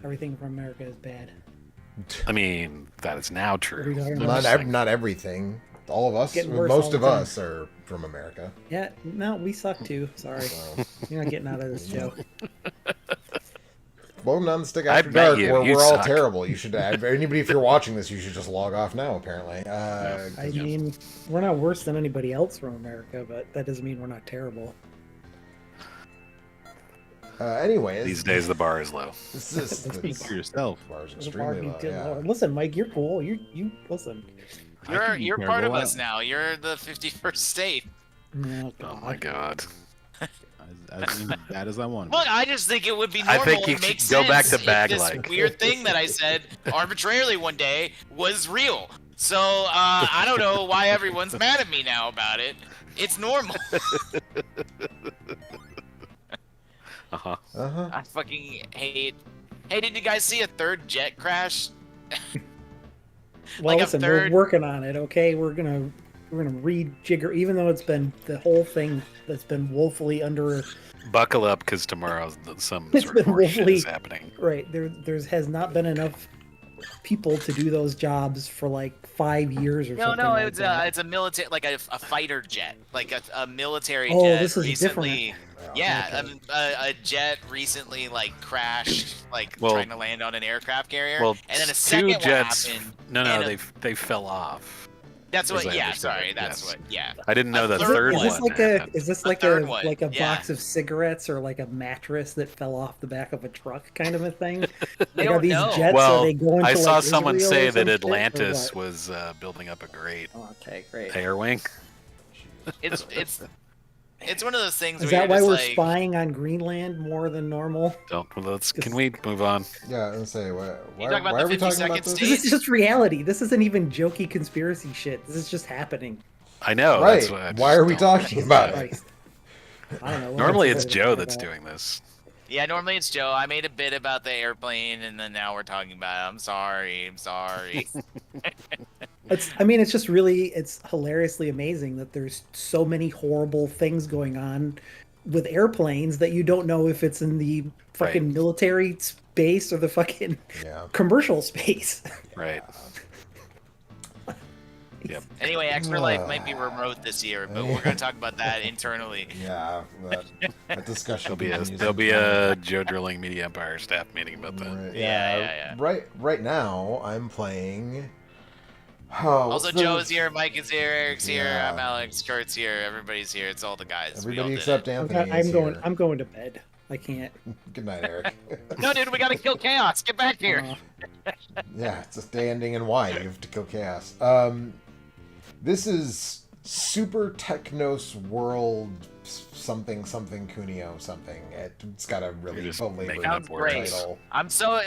everything from America is bad. I mean, that is now What are we true. talking about? Not everything. All of us, Getting worse all most the of time. us are from America. Yeah, no, we suck too. Sorry, So, you're not getting out of this joke. welcome down the stick I after bet dark, you. where You we're all suck. terrible. You should. Anybody, if you're watching this, you should just log off now. Apparently, I mean, we're not worse than anybody else from America, but that doesn't mean we're not terrible. anyways, These days, the bar is low. Speak for yourself. Bar is The extremely low. bargain- Yeah. Listen, Mike, you're cool. You listen. You're part of terrible. us now. You're the 51st state. Oh, Oh my god. As bad as I want. Look, I just think it would be I normal. think you and make should go back sense to bag if this like. weird thing that I said arbitrarily one day was real. So I don't know why everyone's mad at me now about it. It's normal. Uh-huh. I fucking hate. Hey, did you guys see a third jet crash? Well, Like a listen, third- we're working on it. Okay, we're gonna rejigger, even though it's been the whole thing that's been woefully under. Buckle up, because tomorrow some It's sort of been more shit woefully- is happening. Right there's has not been enough people to do those jobs for like 5 years or No, something. no, like it's that. it's a military, like a fighter jet, like a military Oh, jet. this is recently, yeah, Okay. a jet recently like crashed, like Well- trying to land on an aircraft carrier. Well, and then a two second one jets. happened. No, and they fell off. That's as what. I Yeah, understand sorry, it, that's yes. what. Yeah. I didn't know A the third third one. Is this one. like a happened. is this A like third a one, like a yeah. box of cigarettes or like a mattress that fell off the back of a truck kind of a thing? I Like, don't are these know. jets? Well, are they going I to, saw like, someone Israel say or some that shit, or Atlantis what? was building up a great Oh, okay, great. air wing. It's one of those things. Is where that you're why just we're like, spying on Greenland more than normal? Can we move on? Yeah, I was gonna say, why talking about are the we talking 52nd about this? state? This is just reality. This isn't even jokey conspiracy shit. This is just happening. I know. Right. That's what I Why just are we don't- talking about it? Christ. I don't know. Normally What it's else Joe is that's about? doing this. Yeah, normally it's Joe. I made a bit about the airplane, and then now we're talking about it. I'm sorry. I'm sorry. It's just really, it's hilariously amazing that there's so many horrible things going on with airplanes that you don't know if it's in the fucking Right. military space or the fucking Yeah. commercial space. Right. Yep. Anyway, Extra Life might be remote this year, but we're going to talk about that internally. Yeah, that discussion. There'll be a Joe Drilling Media Empire staff meeting about that. Right, Yeah. Right now, I'm playing. Oh, Also, what's the- Joe's here, Mike is here, Eric's here, Yeah. I'm Alex, Kurt's here, everybody's here. It's all the guys. We all Everybody did except it. Anthony. is here. I'm going to bed. I can't. Good night, Eric. No, dude, we got to kill Chaos. Get back here. Yeah, it's a day ending in Y. You have to kill chaos. This is Super Technos World something Kunio something. It's got a really You're just belabored making Sounds up words. great. title.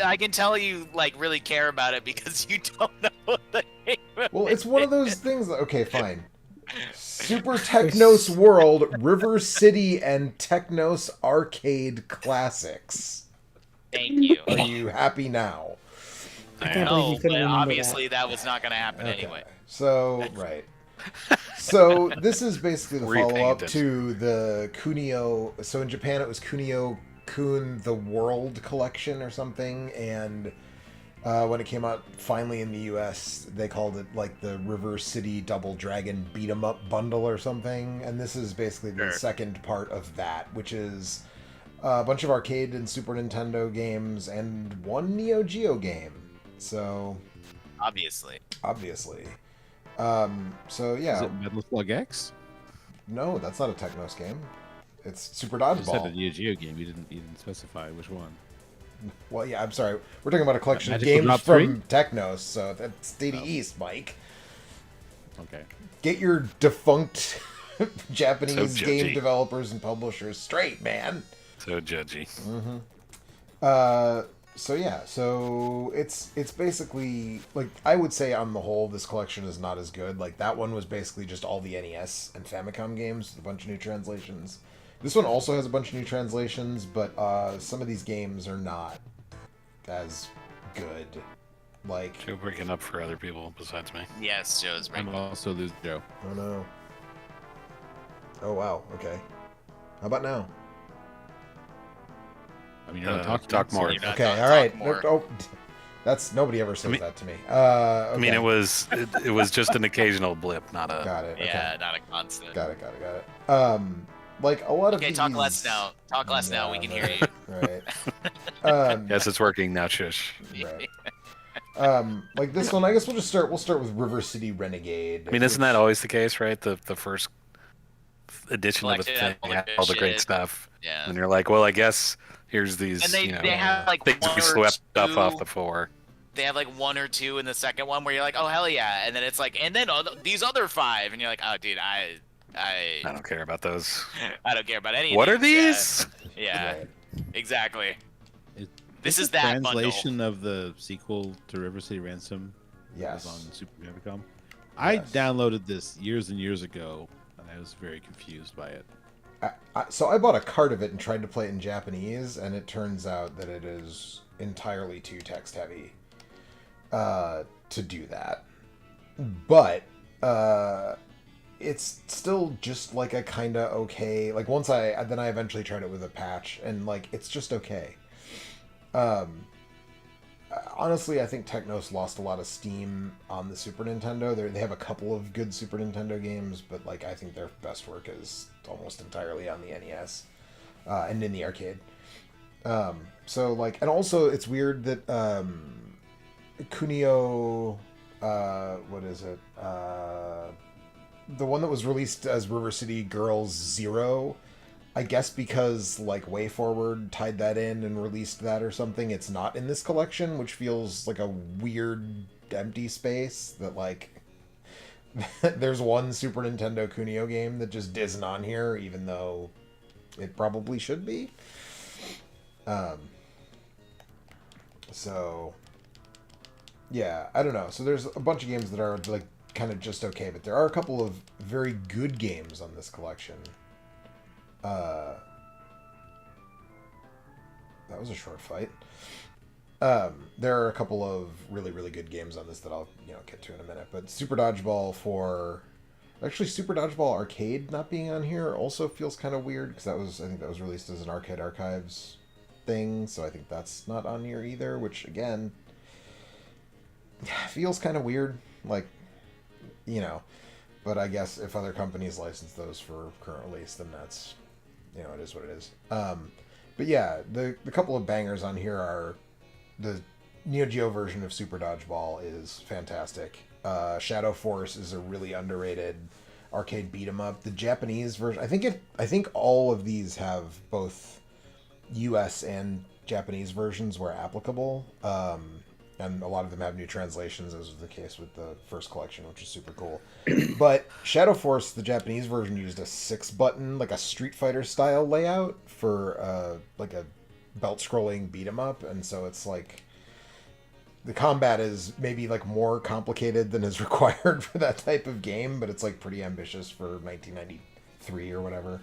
I can tell you, like, really care about it because you don't know the name of Well, it. it's one of those things. Okay, fine. Super Technos World, River City, and Technos Arcade Classics. Thank you. Are you happy now? I can't believe No, you couldn't but remember obviously that was not going to happen Okay. anyway. So, right. So, this is basically the Were you paying follow up attention? to the Kunio. So, in Japan, it was Kunio Kun the World Collection or something. And when it came out finally in the US, they called it like the River City Double Dragon Beat 'em Up Bundle or something. And this is basically the Sure. second part of that, which is a bunch of arcade and Super Nintendo games and one Neo Geo game. So, Obviously. obviously. So Is yeah, it Metal Slug X? no, that's not a Technos game. It's Super You said a Dodgeball. Neo Geo game. You didn't specify which one. Well, yeah, I'm sorry. We're talking about a collection of Magical games Drop from Technos, so that's Data East, Mike. Okay. Get your defunct Japanese So game judgy. developers and publishers straight, man. So judgy. So yeah, so it's basically like I would say on the whole this collection is not as good. Like that one was basically just all the NES and Famicom games with a bunch of new translations. This one also has a bunch of new translations, but some of these games are not as good. Like, Joe breaking up for other people besides me. Yes, Joe's right. I'm also lose Joe. oh no. Oh wow, okay. How about now? I mean, you're not talking. talk more. You're not Okay, talk all right. more. Oh, that's nobody ever says that to me. I mean, Okay. it was just an occasional blip, not a. Got it. Okay. Yeah, not a constant. Got it. Like a lot of Okay, these. talk less now. Talk less now. We can hear you. Right. Yes, it's working now. Shush. Right. Like this one, I guess we'll start with River City Renegade. I mean, isn't that always the case, right? The first edition of a Collected thing all the had good all the great shit. stuff, Yeah. and you're like, well, I guess here's these. And they have like things one we or swept stuff off two- before. They have like 1 or 2 in the second one where you're like, oh hell yeah, and then it's like, and then these other 5, and you're like, oh dude, I don't care about those. I don't care about any. What of are these? Yeah, Right. exactly. This Is is the that translation of the sequel to River City Ransom. Yes. Was on Super Famicom. I Yes. downloaded this years and years ago, and I was very confused by it. So I bought a cart of it and tried to play it in Japanese, and it turns out that it is entirely too text heavy to do that. But it's still just like a kind of okay. Like once I eventually tried it with a patch, and like it's just okay. Honestly, I think Technos lost a lot of steam on the Super Nintendo. They have a couple of good Super Nintendo games, but like I think their best work is almost entirely on the NES and in the arcade. So like, and also it's weird that Kunio, what is it? The one that was released as River City Girls 0. I guess because like WayForward tied that in and released that or something, it's not in this collection, which feels like a weird empty space that like there's one Super Nintendo Kunio game that just isn't on here, even though it probably should be. So yeah, I don't know. So there's a bunch of games that are like kind of just okay, but there are a couple of very good games on this collection. That was a short fight. There are a couple of really, really good games on this that I'll get to in a minute. But Super Dodgeball actually Super Dodgeball Arcade not being on here also feels kind of weird because I think that was released as an Arcade Archives thing, so I think that's not on here either. Which again feels kind of weird, like But I guess if other companies license those for current release, then that's it is what it is. But yeah, the couple of bangers on here are the Neo Geo version of Super Dodgeball is fantastic. Shadow Force is a really underrated arcade beat 'em up. The Japanese version, I think all of these have both US and Japanese versions where applicable. And a lot of them have new translations, as was the case with the first collection, which is super cool. But Shadow Force, the Japanese version, used a 6-button, like a Street Fighter style layout for like a belt-scrolling beat 'em up, and so it's like the combat is maybe like more complicated than is required for that type of game, but it's like pretty ambitious for 1993 or whatever.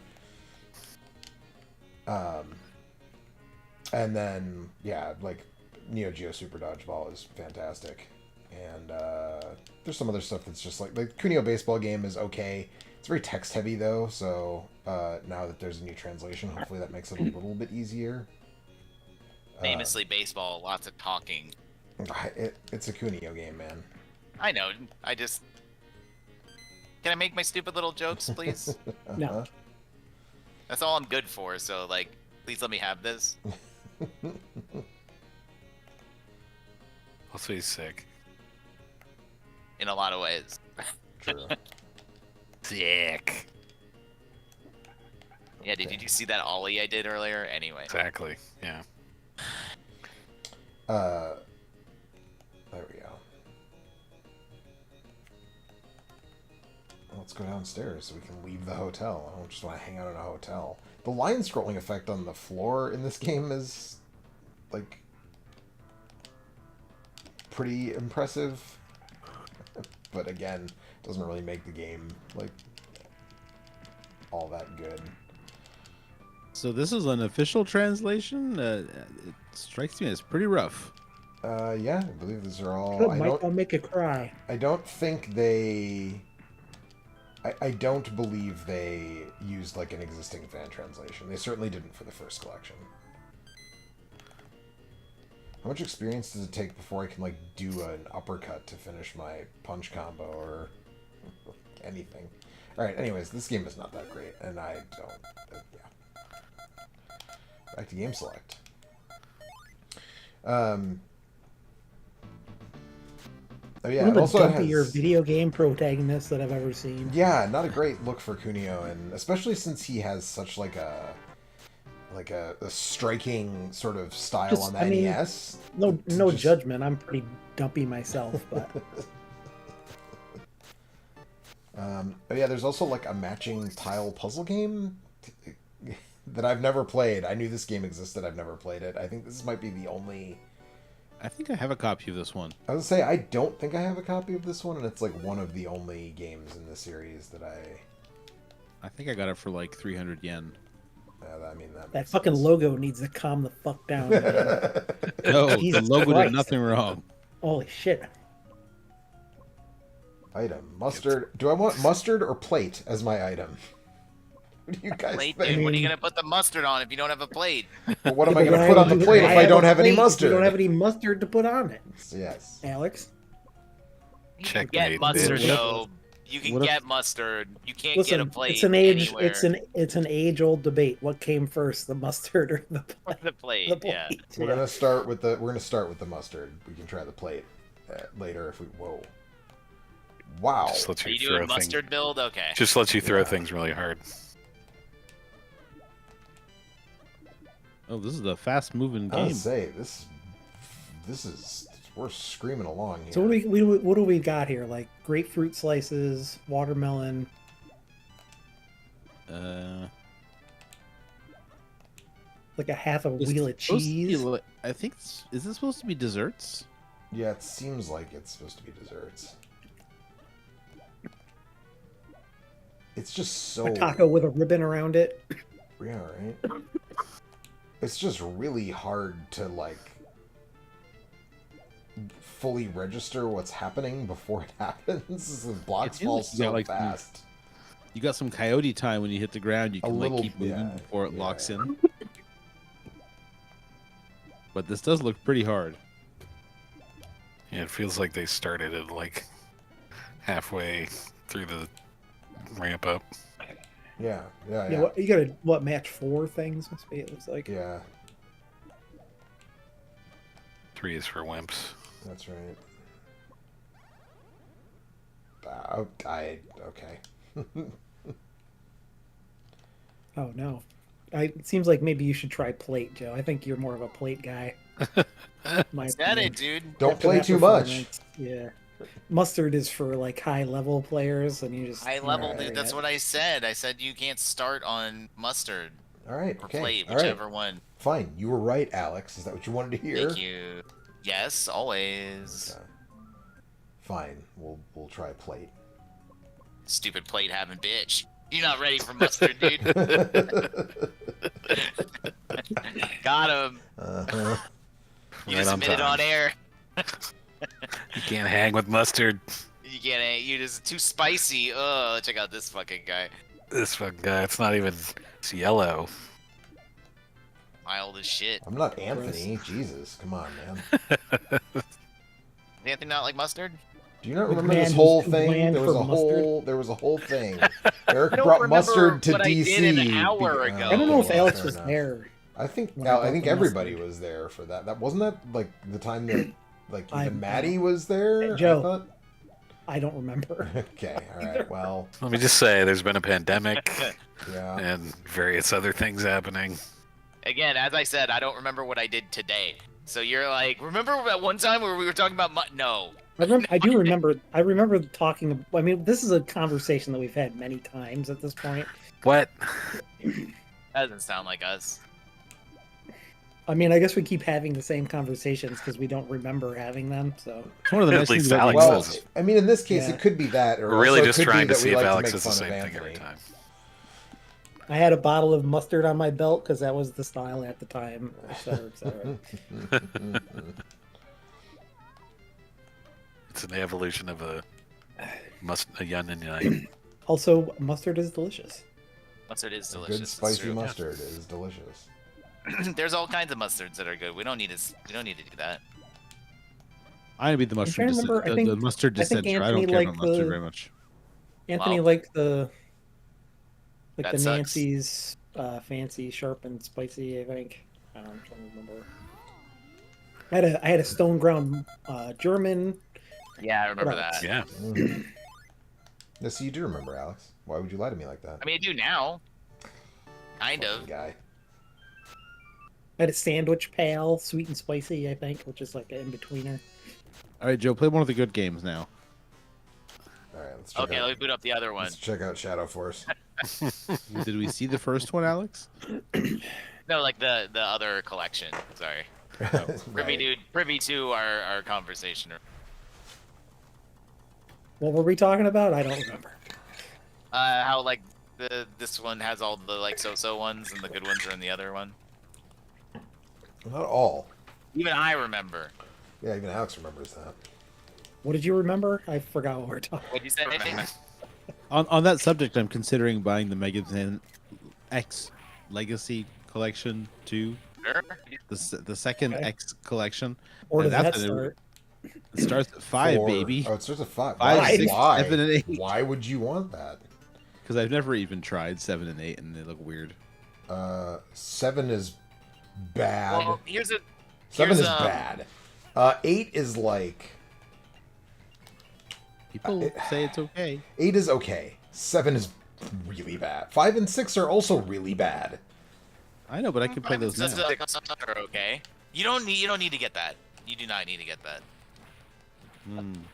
And then yeah, like Neo Geo Super Dodgeball is fantastic, and there's some other stuff that's just like the Kunio baseball game is okay. It's very text heavy though, so now that there's a new translation, hopefully that makes it a little bit easier. Famously baseball, lots of talking. It's a Kunio game, man. I know. Can I make my stupid little jokes, please? No. That's all I'm good for. So like, please let me have this. Also, he's sick. In a lot of ways. True. Sick. Yeah, did you see that ollie I did earlier? Anyway. Exactly. Yeah. There we go. Let's go downstairs so we can leave the hotel. I don't just want to hang out in a hotel. The line scrolling effect on the floor in this game is like pretty impressive, but again, doesn't really make the game like all that good. So this is an official translation. It strikes me as pretty rough. Yeah, I believe these are all. Good, I'll make it cry. I don't think they. I don't believe they used like an existing fan translation. They certainly didn't for the first collection. How much experience does it take before I can like do an uppercut to finish my punch combo or anything? All right. Anyways, this game is not that great, and I don't. Yeah. Back to game select. Oh yeah. One of the Also, it dumpier has, video game protagonists that I've ever seen. yeah, not a great look for Kunio, and especially since he has such like a striking sort of style Just, on the I mean, NES. No, to no just- judgment. I'm pretty dumpy myself, but Oh yeah, there's also like a matching tile puzzle game that I've never played. I knew this game existed. I've never played it. I think this might be the only. I think I have a copy of this one. I would say I don't think I have a copy of this one, and it's like one of the only games in the series that I think I got it for like 300 yen. I mean that. that makes fucking sense. logo needs to calm the fuck down. Man. No, the Jesus logo Christ. did nothing wrong. Holy shit! Item mustard. Do I want mustard or plate as my item? What do you guys Plate, think? dude. What are you gonna put the mustard on if you don't have a plate? Well, what am I Yeah, going to but put on the plate if I have don't a have any plate if mustard? You don't have any mustard to put on it, Yes. Alex. You can Checkmate, get mustard bitch. though. You can What if- get mustard. You can't Listen, get a plate it's an age. anywhere. It's an age old debate. What came first, the mustard or the plate? The plate, The plate. yeah. We're gonna start with the mustard. We can try the plate later if we. Whoa. Wow. Just lets Are you you throw doing things. mustard build? Okay. Just lets you throw Yeah. things really hard. Oh, this is a fast-moving I game. would say this is we're screaming along here. So what do we got here? Like grapefruit slices, watermelon. Like a half a It's wheel of supposed to be cheese. li- I think. Is this supposed to be desserts? Yeah, it seems like it's supposed to be desserts. It's just so A taco with a ribbon around it. Yeah, right. It's just really hard to like fully register what's happening before it happens. The blocks feels fall like you so got, like, fast. You got some coyote time when you hit the ground. You A can little- like keep moving yeah, before it yeah. locks in. But this does look pretty hard. Yeah, it feels like they started it like halfway through the ramp up. Yeah, yeah, Yeah, yeah. what, you gotta match 4 things? Must be. It looks like. Yeah, 3 is for wimps. that's right. Okay. Oh no. It seems like maybe you should try plate, Joe. I think you're more of a plate guy. My Is that opinion. it, dude? Don't After play that too much. performance, Yeah. Mustard is for like high level players, and you just High level, Alright. dude. That's what I said. I said you can't start on mustard All right. or Okay. plate, All right. whichever one. Fine. You were right, Alex. Is that what you wanted to hear? Thank you. Yes, always. Okay. Fine. We'll try plate. Stupid plate having bitch. You're not ready for mustard, dude. Got him. Uh-huh. You Right just on admitted time. on air. You can't hang with mustard. You can't. You just too spicy. Oh, check out this fucking guy. This fucking guy, it's not even. It's yellow. Mild as shit. I'm not Anthony. Jesus, come on, man. Anything not like mustard? Do you not The remember man this who's whole too thing? bland There was for a mustard? whole thing. Eric I don't brought remember mustard to what I DC. did an hour ago. I don't know if Okay, Alex fair was enough. there. I think when I brought the everybody mustard. was there for that. That wasn't that like the time that like I- even Maddie was there. Joe. I thought? I don't remember. Okay, all right. Well, Let me just say, there's been a pandemic yeah. and various other things happening. Again, as I said, I don't remember what I did today. So you're like, remember that one time where we were talking about no. I do remember. I remember talking. I mean, this is a conversation that we've had many times at this point. What? That doesn't sound like us. I mean, I guess we keep having the same conversations because we don't remember having them. So It's one of the At nice things least about Alex being Well, old. does. I mean, in this case, Yeah. it could be that, or We're really also it just could be trying to that we see if like to Alex make is the fun of same thing Anthony. every time. I had a bottle of mustard on my belt because that was the style at the time, etc., etc. It's an evolution of a yin and yang. Also, mustard is delicious. Mustard is A delicious. good it's spicy true. mustard is delicious. There's all kinds of mustards that are good. We don't need to. We don't need to do that. I'm gonna be the I'm mustard. trying to remember, I think- The mustard I think dissenter. I Anthony don't care about liked mustard the- very much. Anthony Wow. liked the That the sucks. Nancy's fancy, sharp, and spicy. I think. I don't know, I'm trying to remember. I had a stone ground German. Yeah, I remember What else? that. Yeah. Mhm. Yes, you do remember, Alex. Why would you lie to me like that? I mean, I do now. Kind Fucking of. guy. I had a sandwich pal, sweet and spicy. I think, which is like an in betweener. All right, Joe, play one of the good games now. All right, let's check Okay, out. let me boot up the other one. Let's check out Shadow Force. Did we see the first one, Alex? No, like the other collection. Sorry. Right. Privy to our conversation. What were we talking about? I don't remember. How like this one has all the like so ones and the good ones are in the other one. Not all. Even I remember. Yeah, even Alex remembers that. What did you remember? I forgot what we were talking. What'd you say? On that subject, I'm considering buying the Mega Man X Legacy Collection 2, Sure. the second Okay. X collection. Or And did that that's start? It starts at 5, 4. baby. Oh, it starts at 5. 5, Why? 6, Why? 7, and 8. Why would you want that? Because I've never even tried 7 and 8, and they look weird. 7 is bad. Well, here's a 7 here's, is bad. 8 is like... People say it's okay. 8 is okay. 7 is really bad. 5 and 6 are also really bad. I know, but I can play those now. are okay. You don't need to get that. You do not need to get that.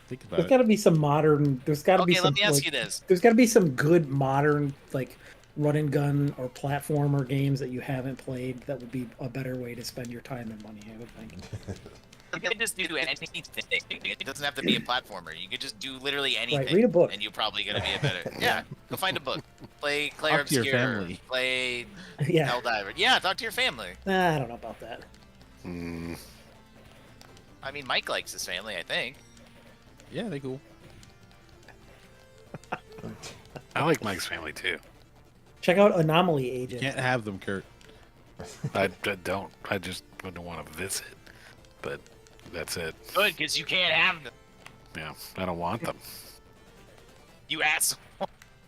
Think about There's it. got to be some modern. There's got to be Okay, some. let me ask like, you this. There's got to be some good modern like run and gun or platformer games that you haven't played that would be a better way to spend your time and money. I would think. You can just do anything. It doesn't have to be a platformer. You could just do literally anything. read a book. And you're probably gonna be a better. Yeah, go find a book. Play Claire Talk to your Obscure. family. Play Yeah, Helldiver. Yeah, talk to your family. I don't know about that. Mm, I mean, Mike likes his family, I think. Yeah, they cool. I like Mike's family too. Check out Anomaly Agent. Can't have them, Kurt. I don't. I just wouldn't want to visit. But that's it. Good, because you can't have them. Yeah, I don't want them. You asshole.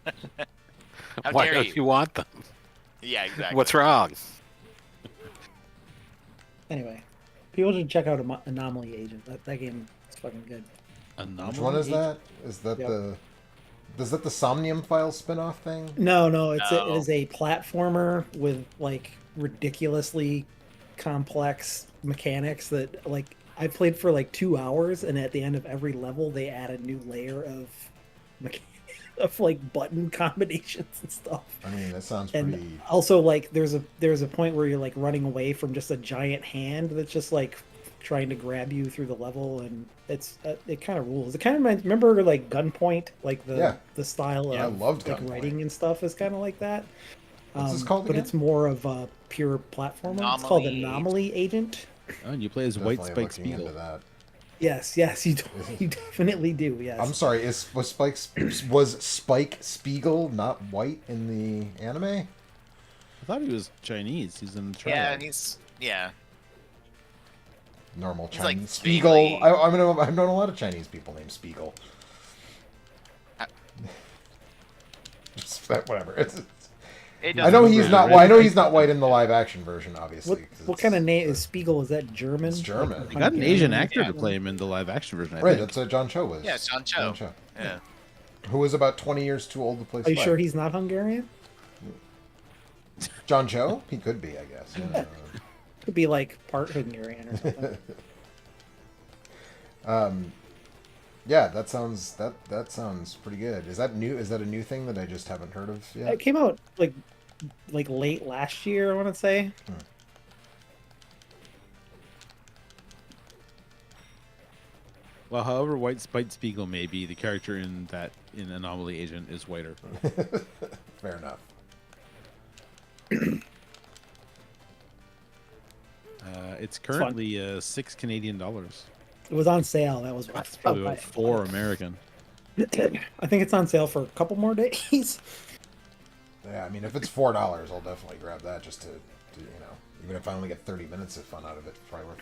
How Why dare don't you? you want them? Yeah, exactly. What's wrong? Anyway, people should check out Anomaly Agent. That game is fucking good. Which one is that? Is that Yep. the... Is that the Somnium Files spin-off thing? No, it No. is a platformer with like ridiculously complex mechanics that like I played for like 2 hours, and at the end of every level they add a new layer of of like button combinations and stuff. I mean, that sounds And pretty... also like there's a point where you're like running away from just a giant hand that's just like trying to grab you through the level, and it kind of rules. It kind of remember like Gunpoint, like Yeah. the style Yeah, I of loved like Gunpoint. writing and stuff is kind of like that. What's this called But again? it's more of a pure platformer. It's called Anomaly Anomaly Agent. Oh, and you play as White Definitely Spike looking into Spiegel. that. Yes, you definitely do. Yes. I'm sorry, was Spike Spiegel not white in the anime? I thought he was Chinese. He's in China. Yeah, he's Normal He's like Chinese. Spiegel. vaguely- I've known a lot of Chinese people named Spiegel. Just, whatever. It I know doesn't he's matter. not. Well, I know he's not white in the live action version, obviously. 'cause what it's- kind of name is Spiegel? Is that German? It's German. Like They got an Asian Hungarian? actor Yeah. to play him in the live action version. I Right, think. that's what John Cho was. Yeah, it's John Cho. Yeah. Who was about 20 years too old to play Are you Spike. sure he's not Hungarian? John Cho? He could be, I guess. Could be like part Hungarian or something. Yeah, that sounds pretty good. Is that new? Is that a new thing that I just haven't heard of yet? It came out like late last year, I want to say. Well, however white Spike Spiegel may be, the character in Anomaly Agent is whiter. Fair enough. It's currently $6 Canadian. It was on sale. That was That's probably about $4 American. I think it's on sale for a couple more days. Yeah, I mean, if it's $4, I'll definitely grab that just to you know. Even if I only get 30 minutes of fun out of it, it's probably worth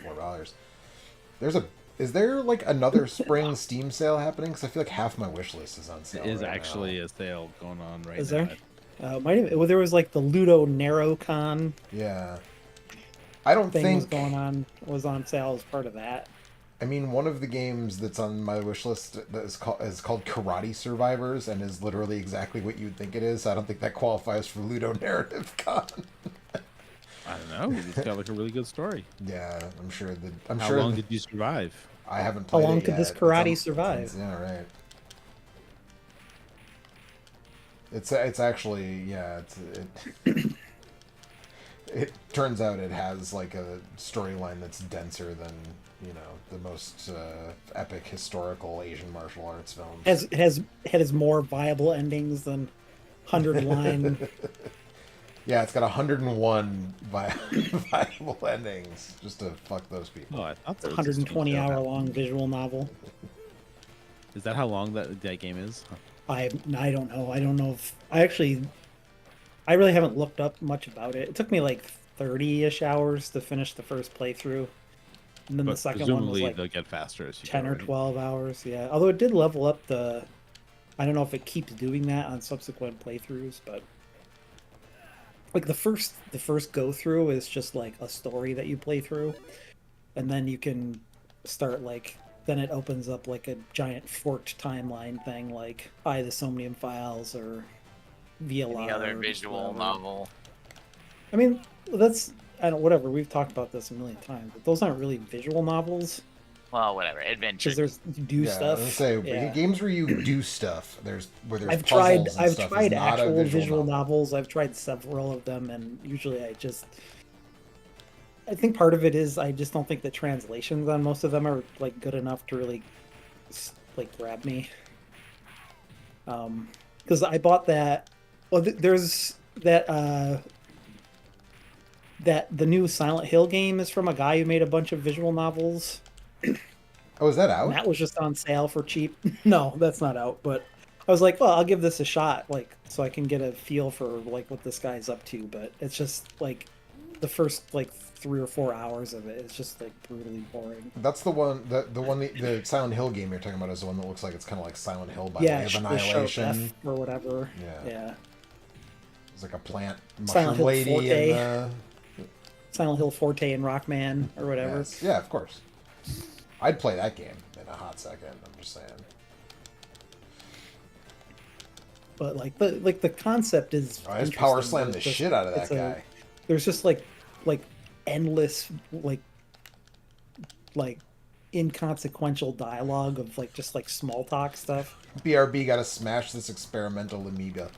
$4. Is there like another spring Steam sale happening? Because I feel like half my wish list is on sale. There is right actually now. a sale going on right Is now. there? Might have, well, there was like the Ludo NarrowCon Yeah. I don't thing think was going on, was on sale as part of that. I mean, one of the games that's on my wish list that is called Karate Survivors and is literally exactly what you'd think it is. I don't think that qualifies for Ludo Narrative Con. I don't know. It's got like a really good story. Yeah, I'm sure that. How long did you survive? I haven't How played long it could yet. this karate survive? Yeah, right. It's actually it turns out it has like a storyline that's denser than the most epic historical Asian martial arts films. It has more viable endings than 100-line. Yeah, it's got 101 viable endings just to fuck those people. Oh, I thought there was a 120-hour-long visual novel. Is that how long that game is? I don't know. I don't know if I really haven't looked up much about it. It took me like 30-ish hours to finish the first playthrough. And then But the second one was presumably like they'll get faster as you 10 go, or right? 12 hours. Yeah. Although it did level up I don't know if it keeps doing that on subsequent playthroughs, but like the first go through is just like a story that you play through, and then you can start then it opens up like a giant forked timeline thing like the Somnium Files or VLR. Any other or visual whatever. novel? I mean, whatever. We've talked about this a million times, but those aren't really visual novels Well, whatever. Adventure. because you do stuff. I was gonna say Yeah. games where you do stuff. There's I've puzzles and tried stuff is not a actual visual novel. novels. I've tried several of them, and usually I think part of it is I just don't think the translations on most of them are like good enough to really like grab me. Because I bought that. Well, there's that the new Silent Hill game is from a guy who made a bunch of visual novels. Oh, is that out? And that was just on sale for cheap. No, that's not out. But I was like, well, I'll give this a shot, like, so I can get a feel for like what this guy's up to. But it's just like the first like 3 or 4 hours of it is just like brutally boring. That's the one. The Silent Hill game you're talking about is the one that looks like it's kind of like Silent Hill by Yeah, way of the Sharp Annihilation. F or whatever. Yeah. Yeah. It's like a plant Silent mushroom Hill lady Forte. and Silent Hill Forte and Rockman or whatever. yes. Yeah, of course. I'd play that game in a hot second. I'm just saying. But like the concept is. I just power interesting. slam the There's just- shit out of that it's a- guy. There's just like endless like inconsequential dialogue of like just like small talk stuff. BRB got to smash this experimental Amiga.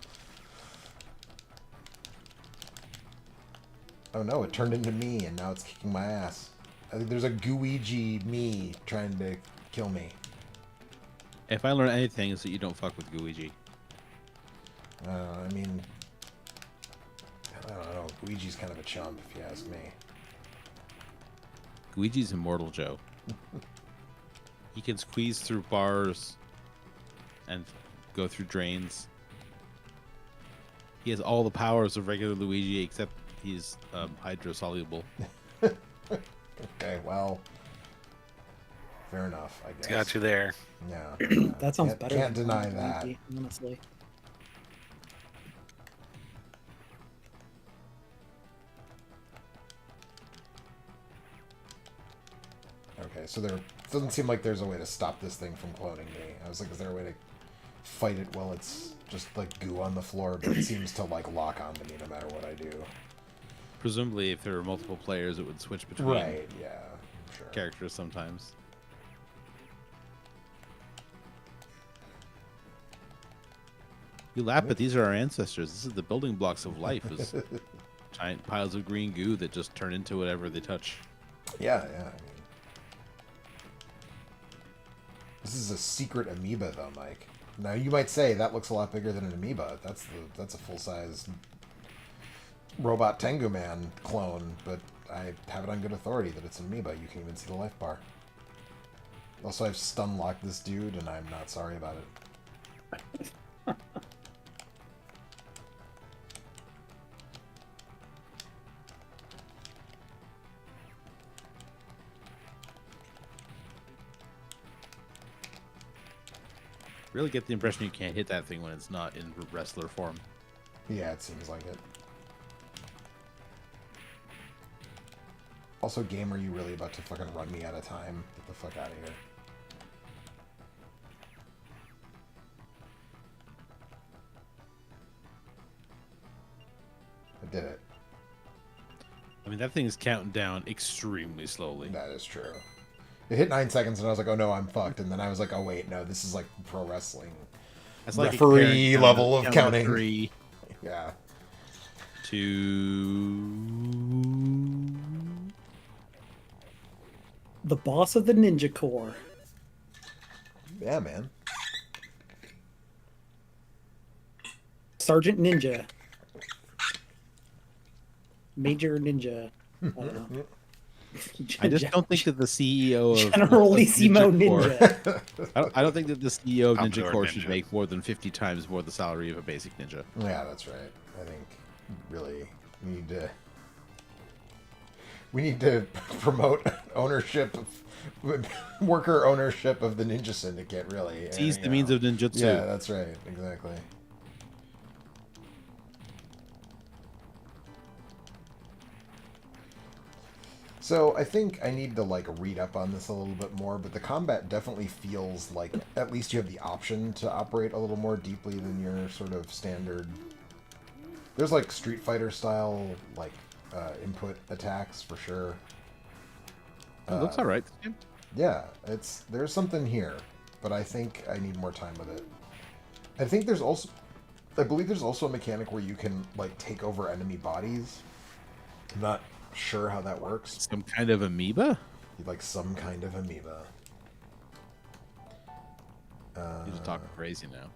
Oh no, it turned into me and now it's kicking my ass. I think there's a Gooigi me trying to kill me. If I learn anything, is that you don't fuck with Guigi. I mean, I don't know. Luigi's kind of a chump, if you ask me. Guigi's immortal, Joe. He can squeeze through bars and go through drains. He has all the powers of regular Luigi, except he's hydrosoluble. Okay, well, fair enough, I guess. Got you there. Yeah. That sounds Can't- better. Can't than deny Luigi, that. honestly. Okay, so there doesn't seem like there's a way to stop this thing from cloning me. I was like, is there a way to fight it while it's just like goo on the floor? But it seems to like lock onto me no matter what I do. Presumably, if there were multiple players, it would switch between Right? Yeah. Sure. characters sometimes. You laugh, but these are our ancestors. This is the building blocks of life. Is giant piles of green goo that just turn into whatever they touch. Yeah. I mean, this is a secret amoeba, though, Mike. Now you might say that looks a lot bigger than an amoeba. That's a full size robot Tengu Man clone, but I have it on good authority that it's an amoeba. You can even see the life bar. Also, I've stun locked this dude, and I'm not sorry about it. Really get the impression you can't hit that thing when it's not in wrestler form. Yeah, it seems like it. Also, game, are you really about to fucking run me out of time? Get the fuck out of here. I did it. I mean, that thing is counting down extremely slowly. That is true. It hit 9 seconds and I was like, oh no, I'm fucked. And then I was like, oh wait, no, this is like pro wrestling. That's like referee comparing level of count counting. 3 Yeah. to The boss of the Ninja Corps. Yeah, man. Sergeant Ninja. Major Ninja. I don't know. I just don't think that the CEO of Generalissimo Ninja Corps- Ninja. I don't think that the CEO of Ninja Commodore Corps should Ninja. make more than 50 times more the salary of a basic ninja. Yeah, that's right. I think really we need to promote ownership of worker ownership of the Ninja Syndicate, really. Seize And, the means of ninjutsu. Yeah, that's right. Exactly. So I think I need to like read up on this a little bit more, but the combat definitely feels like at least you have the option to operate a little more deeply than your sort of standard. There's like Street Fighter style like input attacks for sure. It looks alright. Yeah, there's something here, but I think I need more time with it. I think I believe there's also a mechanic where you can like take over enemy bodies. I'm not sure how that works. Some kind of amoeba? Like some kind of amoeba. You're just talking crazy now.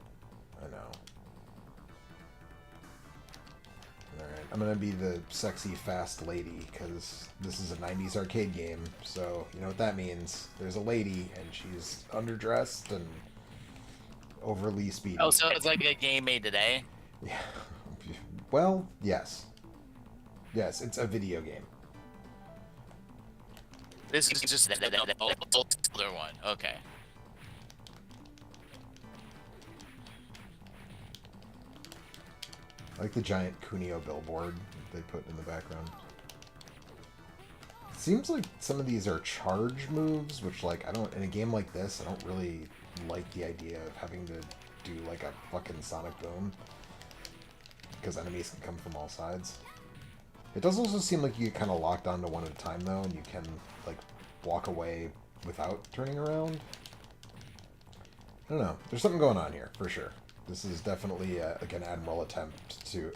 I know. Alright, I'm gonna be the sexy fast lady, because this is a 90s arcade game, so you know what that means. There's a lady, and she's underdressed and overly speedy. Oh, so it's like a game made today? Yeah. Well, yes. Yes, it's a video game. This is just the older one. Okay. I like the giant Kunio billboard that they put in the background. It seems like some of these are charge moves, which, like, in a game like this, I don't really like the idea of having to do, like, a fucking sonic boom. Because enemies can come from all sides. It does also seem like you get kind of locked onto one at a time, though, and you can, like, walk away without turning around. I don't know. There's something going on here, for sure. This is definitely like an admiral attempt to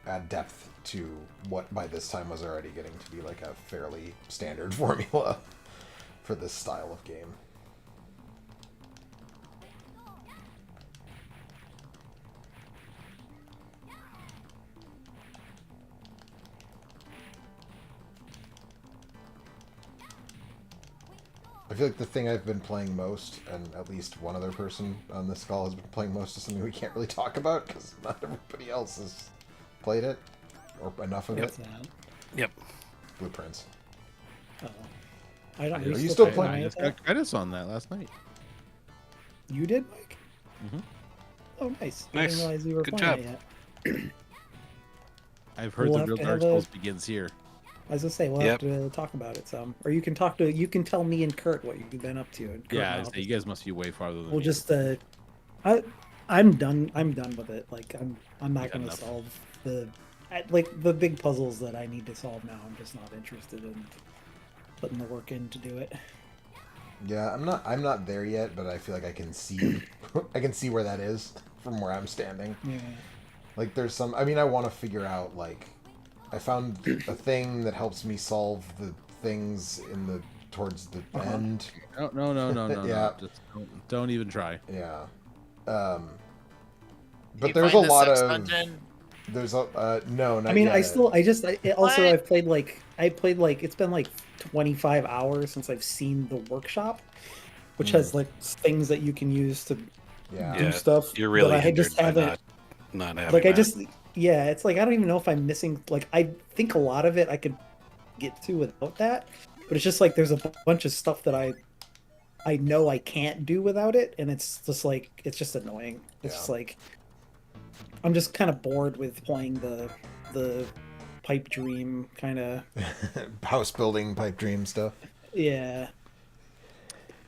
add depth to what by this time was already getting to be like a fairly standard formula for this style of game. I feel like the thing I've been playing most, and at least one other person on this call has been playing most, is something we can't really talk about because not everybody else has played it, or enough of What's it. that? Yep. Blueprints. Oh. I don't. Are you still playing playing I any just of that? got credits on that last night. You did, Mike? Mhm. Oh, nice. I Nice. didn't realize you were Good playing job. it yet. I've heard We'll the have real to Dark have a- Souls begins here. I was gonna say we'll Yep. have to talk about it some, or you can tell me and Kurt what you've been up to. And Kurt Yeah, and I'll you guys must be way farther than We'll me. just I'm done. I'm done with it. Like I'm not Got gonna enough. solve the big puzzles that I need to solve now. I'm just not interested in putting the work in to do it. Yeah, I'm not there yet, but I feel like I can see I can see where that is from where I'm standing. Yeah. Like there's some I want to figure out like I found a thing that helps me solve the things towards the end. No. Yeah. Just don't even try. Yeah. You But there's a find the lot sex of dungeon? there's a no, not I mean, yet. also What? I've played it's been like 25 hours since I've seen the workshop, which has like things that you can use to Yeah. do Yeah, stuff. You're really but I hindered just by haven't. not having Like I that. just yeah, it's like I don't even know if I'm missing. Like I think a lot of it I could get to without that, but it's just like there's a bunch of stuff that I I know I can't do without it, and it's just like it's just annoying. It's Yeah. just like I'm just kind of bored with playing the pipe dream kind of. House building, pipe dream stuff. Yeah.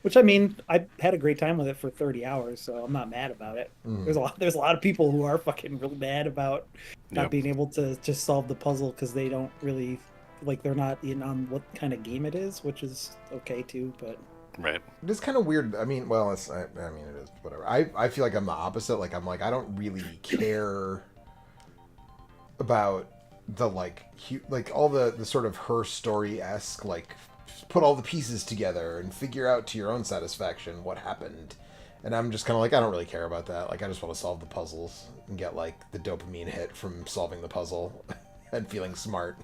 Which I mean, I had a great time with it for 30 hours, so I'm not mad about it. Mhm. There's a lot of people who are fucking really mad about not Yep. being able to just solve the puzzle because they don't really like they're not in on what kind of game it is, which is okay too, but Right. It's kind of weird. I mean, well, I mean, it is whatever. I feel like I'm the opposite. Like I'm like I don't really care about the like all the sort of Her Story esque like put all the pieces together and figure out to your own satisfaction what happened. And I'm just kind of like I don't really care about that. Like I just want to solve the puzzles and get like the dopamine hit from solving the puzzle and feeling smart.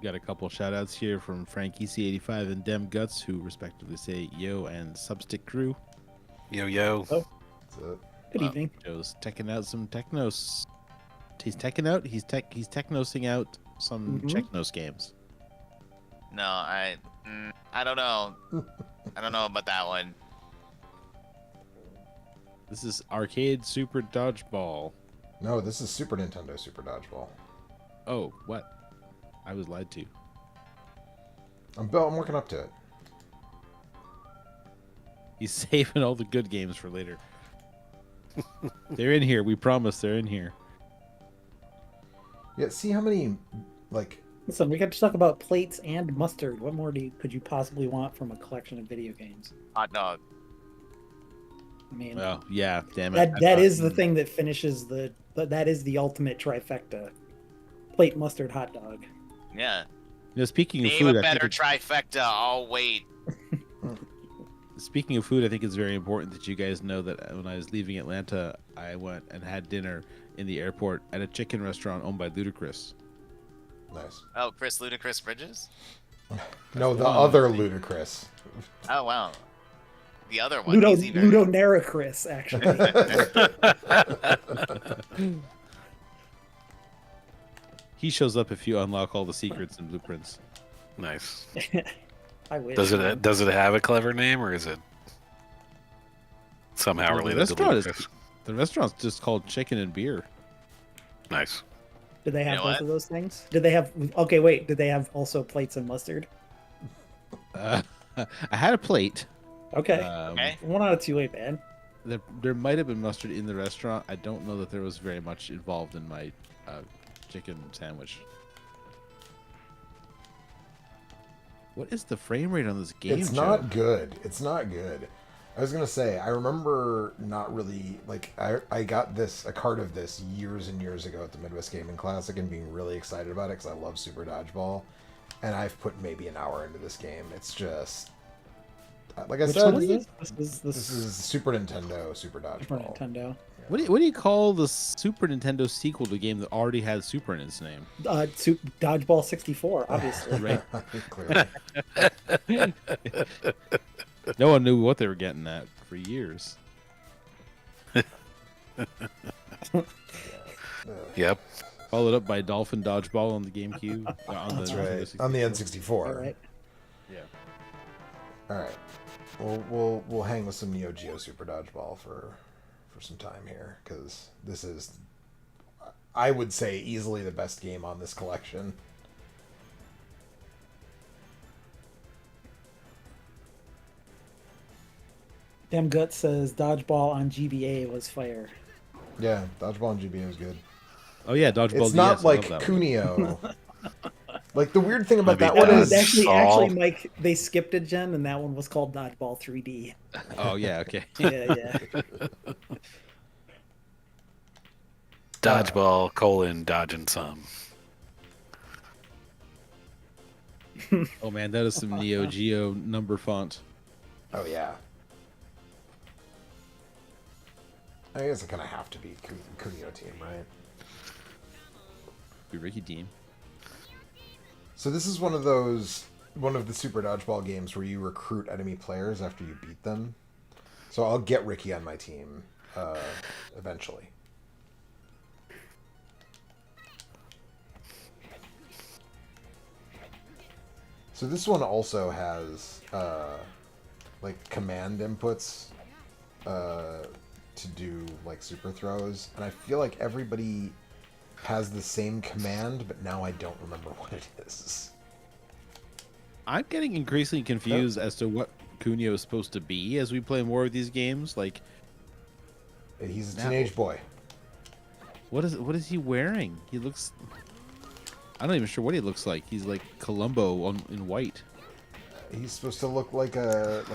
Got a couple shout outs here from Frank EC85 and Dem Guts, who respectively say yo and Substick Crew. Yo yo. oh, So, good evening. Joe's teching out some Technos. He's teching out. He's technosing out some Mhm. Technos games. No, I don't know. I don't know about that one. This is Arcade Super Dodgeball. no, this is Super Nintendo Super Dodgeball. Oh, what? I was lied to. I'm working up to it. He's saving all the good games for later. They're in here. We promise they're in here. Yeah, see how many like Listen, we got to talk about plates and mustard. What more could you possibly want from a collection of video games? Hot dog. I mean, Oh, yeah. Damn it. that is the thing that finishes that is the ultimate trifecta. Plate, mustard, hot dog. Yeah. You know, speaking of Name food, a I think better it's- trifecta. I'll wait. Speaking of food, I think it's very important that you guys know that when I was leaving Atlanta, I went and had dinner in the airport at a chicken restaurant owned by Ludacris. nice. Oh, Chris Ludacris Bridges? No, the one. other Ludicrous. Oh, wow. The other one. Ludo Easy very- Ludonaricris, actually. He shows up if you unlock all the secrets and blueprints. Nice. I wish. Does it have a clever name, or is it somehow Well, the related to restaurant is- Ludacris? The restaurant's just called Chicken and Beer. Nice. Did they have You know both what? of those things? Did they have? Okay, wait. Did they have also plates and mustard? I had a plate. Okay, Okay. 1 out of 2 ain't bad. There might have been mustard in the restaurant. I don't know that there was very much involved in my chicken sandwich. What is the frame rate on this game? It's Joe? not good. It's not good. I was gonna say, I remember not really like I got a card of this years and years ago at the Midwest Gaming Classic and being really excited about it because I love Super Dodgeball, and I've put maybe an hour into this game. It's just like I Which said, one is this? this is Super Nintendo Super Super Dodgeball. Nintendo. What do you call the Super Nintendo sequel to a game that already had Super in its name? Dodgeball 64, obviously. Right. Clearly. No one knew what they were getting at for years. Yep. Followed up by Dolphin Dodgeball on the GameCube. On That's the right. Nintendo 64. On the N64. All right. Yeah. All right. We'll hang with some Neo Geo Super Dodgeball for some time here because this is, I would say, easily the best game on this collection. Dem Gut says dodgeball on GBA was fire. Yeah, Dodgeball on GBA was good. Oh yeah, Dodgeball. It's not DS, I like love that one. Kunio. Like the weird thing about Maybe that one Dodge. is Actually, Saul. Mike, they skipped a gen, and that one was called Dodgeball 3D. Oh yeah, okay. Yeah, yeah. Dodgeball : dodging some. Oh man, that is some Neo Geo number font. oh yeah. I guess it kind of have to be Kunio team, right? Be Ricky Team. So this is one of the Super Dodgeball games where you recruit enemy players after you beat them. So I'll get Ricky on my team eventually. So So this one also has like command inputs to do like super throws, and I feel like everybody has the same command, but now I don't remember what it is. I'm getting increasingly confused as to what Kunio is supposed to be as we play more of these games. Like, He's a Now- teenage boy. what is he wearing? He looks. I'm not even sure what he looks like. He's like Columbo in white. He's supposed to look like a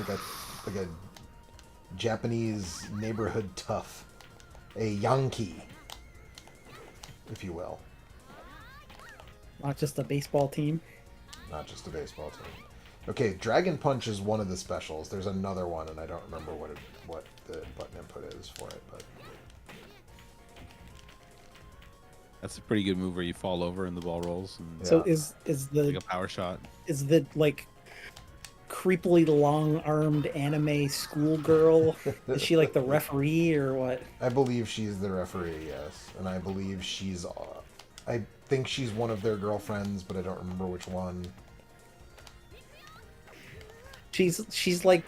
Japanese neighborhood tough, a Yankee, if you will, Not just a baseball team. not just a baseball team. Okay, Dragon Punch is one of the specials. There's another one, and I don't remember what the button input is for it, but That's a pretty good move where you fall over and the ball rolls. And So Yeah. is like the a power shot. is the like creepily long-armed anime schoolgirl? Is she like the referee or what? I believe she's the referee, yes, and I believe I think she's one of their girlfriends, but I don't remember which one. She's like,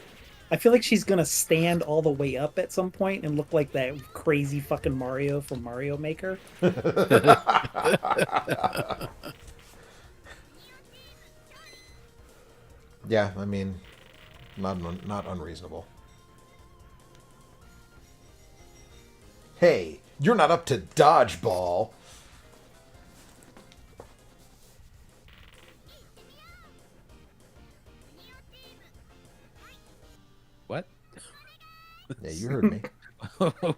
I feel like she's gonna stand all the way up at some point and look like that crazy fucking Mario from Mario Maker. Yeah, I mean, not unreasonable. Hey, you're not up to dodgeball. What? Yeah, you heard me.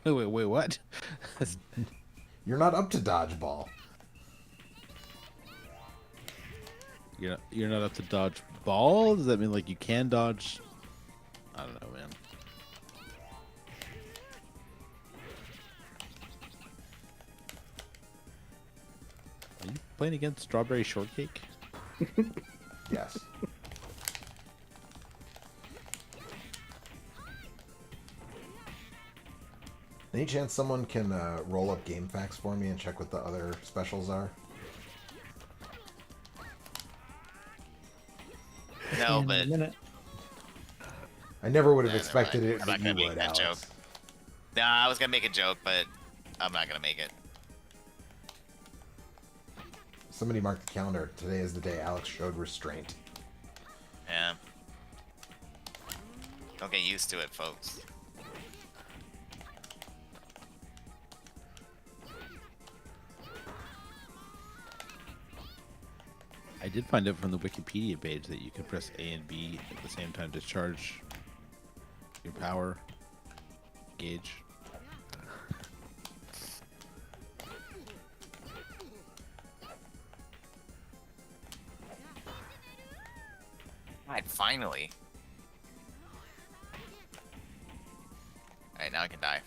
wait, what? You're not up to dodgeball. You're not up to dodge ball? Does that mean like you can dodge? I don't know, man. Are you playing against Strawberry Shortcake? Yes. Any chance someone can roll up game facts for me and check what the other specials are? No, In a but minute. I never would have Nah, never expected mind. it, I'm but not you gonna make would, that Alex. joke. Nah, I was gonna make a joke, but I'm not gonna make it. Somebody marked the calendar. Today is the day Alex showed restraint. Yeah. Don't get used to it, folks. I did find out from the Wikipedia page that you can press A and B at the same time to charge your power gauge. God, finally. Alright, now I can die.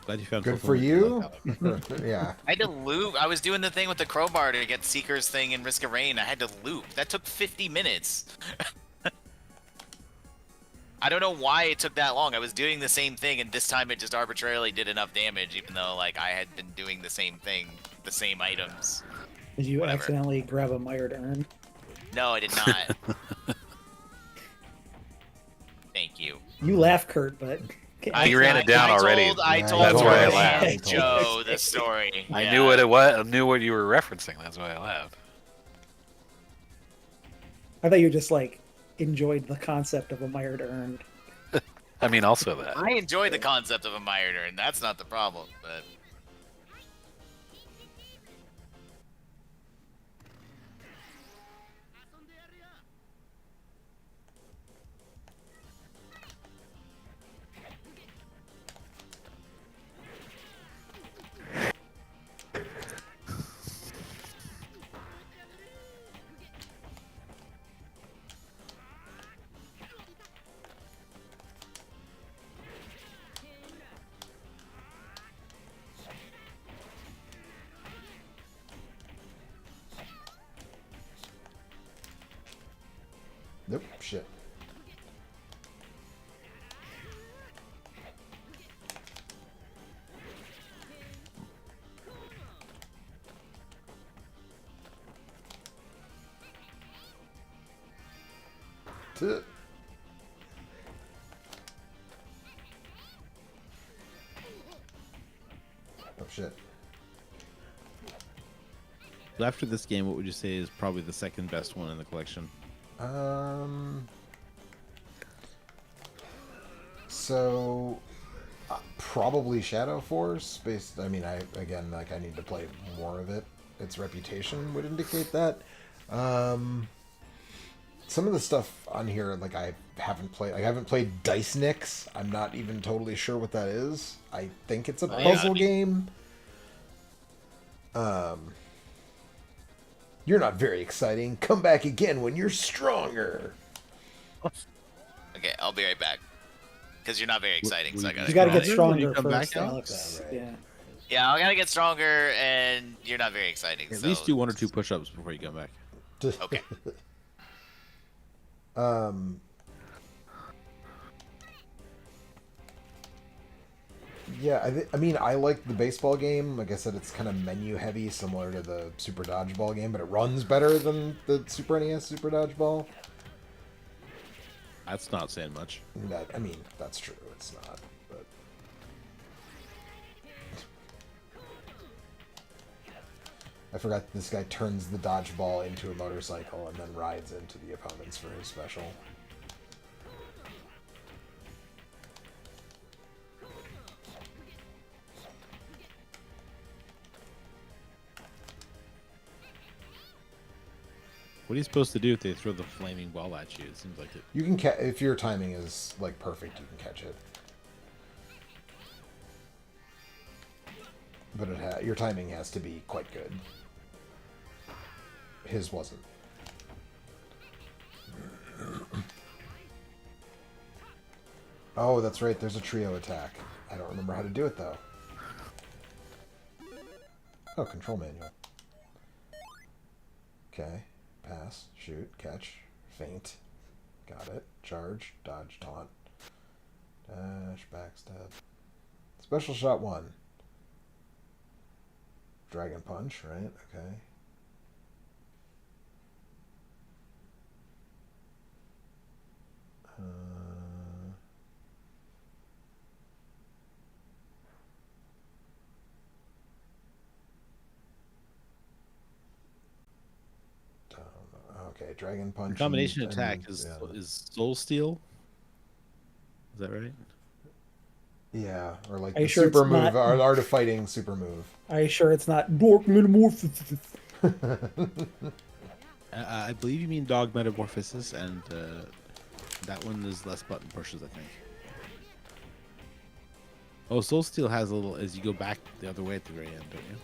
Glad you found Good something for like you. that. Yeah. I had to loop. I was doing the thing with the crowbar to get Seeker's thing in Risk of Rain. I had to loop. That took 50 minutes. I don't know why it took that long. I was doing the same thing, and this time it just arbitrarily did enough damage, even though like I had been doing the same thing, the same items. Did you Whatever. accidentally grab a mired urn? No, I did not. Thank you. You laugh, Kurt, but You ran it down already. I Yeah, told that's why I Ryan laughed. and Joe the story. I Yeah. knew what it was. I knew what you were referencing. That's why I laughed. I thought you just like enjoyed the concept of a mired urn. I mean, also that. I enjoy the concept of a mired urn. That's not the problem, but. Nope. Shit. Tuh. Oh shit. So after this game, what would you say is probably the second best one in the collection? So probably Shadow Force. Based, I mean, I need to play more of it. Its reputation would indicate that. Some of the stuff on here, like I haven't played. I haven't played Dice Nix. I'm not even totally sure what that is. I think it's a puzzle game. You're not very exciting. Come back again when you're stronger. Okay, I'll be right back. Because you're not very exciting, so I gotta. You got to get Stronger when you stronger come first, back, Alex. Alex? Yeah. Yeah, I gotta get stronger, and you're not very exciting. At so... least do 1 or 2 push-ups before you come back. Okay. Yeah, I mean, I like the baseball game. Like I said, it's kind of menu heavy, similar to the Super Dodgeball game, but it runs better than the Super NES Super Dodgeball. That's not saying much. I mean, that's true. It's not. But I forgot this guy turns the dodgeball into a motorcycle and then rides into the opponents for his special. What are you supposed to do if they throw the flaming ball at you? It seems like it. You can catch if your timing is like perfect. You can catch it, but your timing has to be quite good. His wasn't. Oh, that's right. There's a trio attack. I don't remember how to do it though. Oh, control manual. Okay. Pass, shoot, catch, feint. Got it. Charge, dodge, taunt. Dash, backstab. Special shot 1. Dragon punch, right? Okay. Okay, dragon punch. The combination and- attack yeah. is Soul Steel. Is that right? Yeah, or like Are you the sure super it's move, not- or art of fighting super move. Are you sure it's not Dork Metamorphosis? I believe you mean Dog Metamorphosis, and that one is less button pushes, I think. Oh, Soul Steel has a little as you go back the other way at the very end, don't you?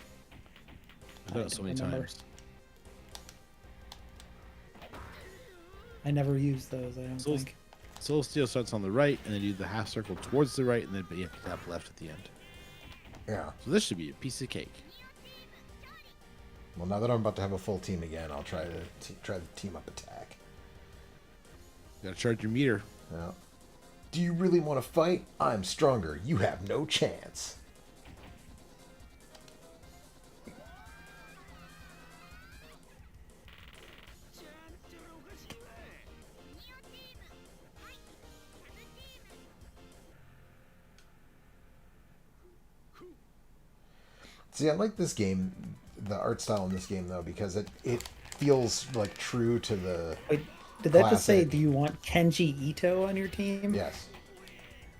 I've done it so many remember. times. I never used those. I don't Soul, think. Soul Steel starts on the right, and then you do the half circle towards the right, and then you have to tap left at the end. Yeah. So this should be a piece of cake. Well, now that I'm about to have a full team again, I'll try the team up attack. You gotta charge your meter. Yeah. Do you really want to fight? I'm stronger. You have no chance. See, I like this game, the art style in this game, though, because it feels like true to the... Wait, did that just say, classic. do you want Kenji Ito on your team? Yes.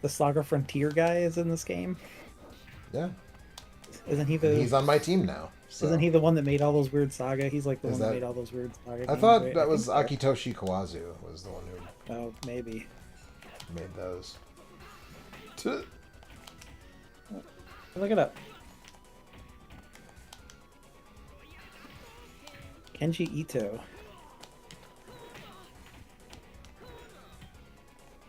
The Saga Frontier guy is in this game. Yeah. Isn't he the? He's on my team now. So. Isn't he the one that made all those weird Saga? He's like the Is one that that- made all those weird Saga. I games, thought right? that was think so. Akitoshi Kawazu was the one who Oh, maybe. made those. Look it up. Kenji Ito.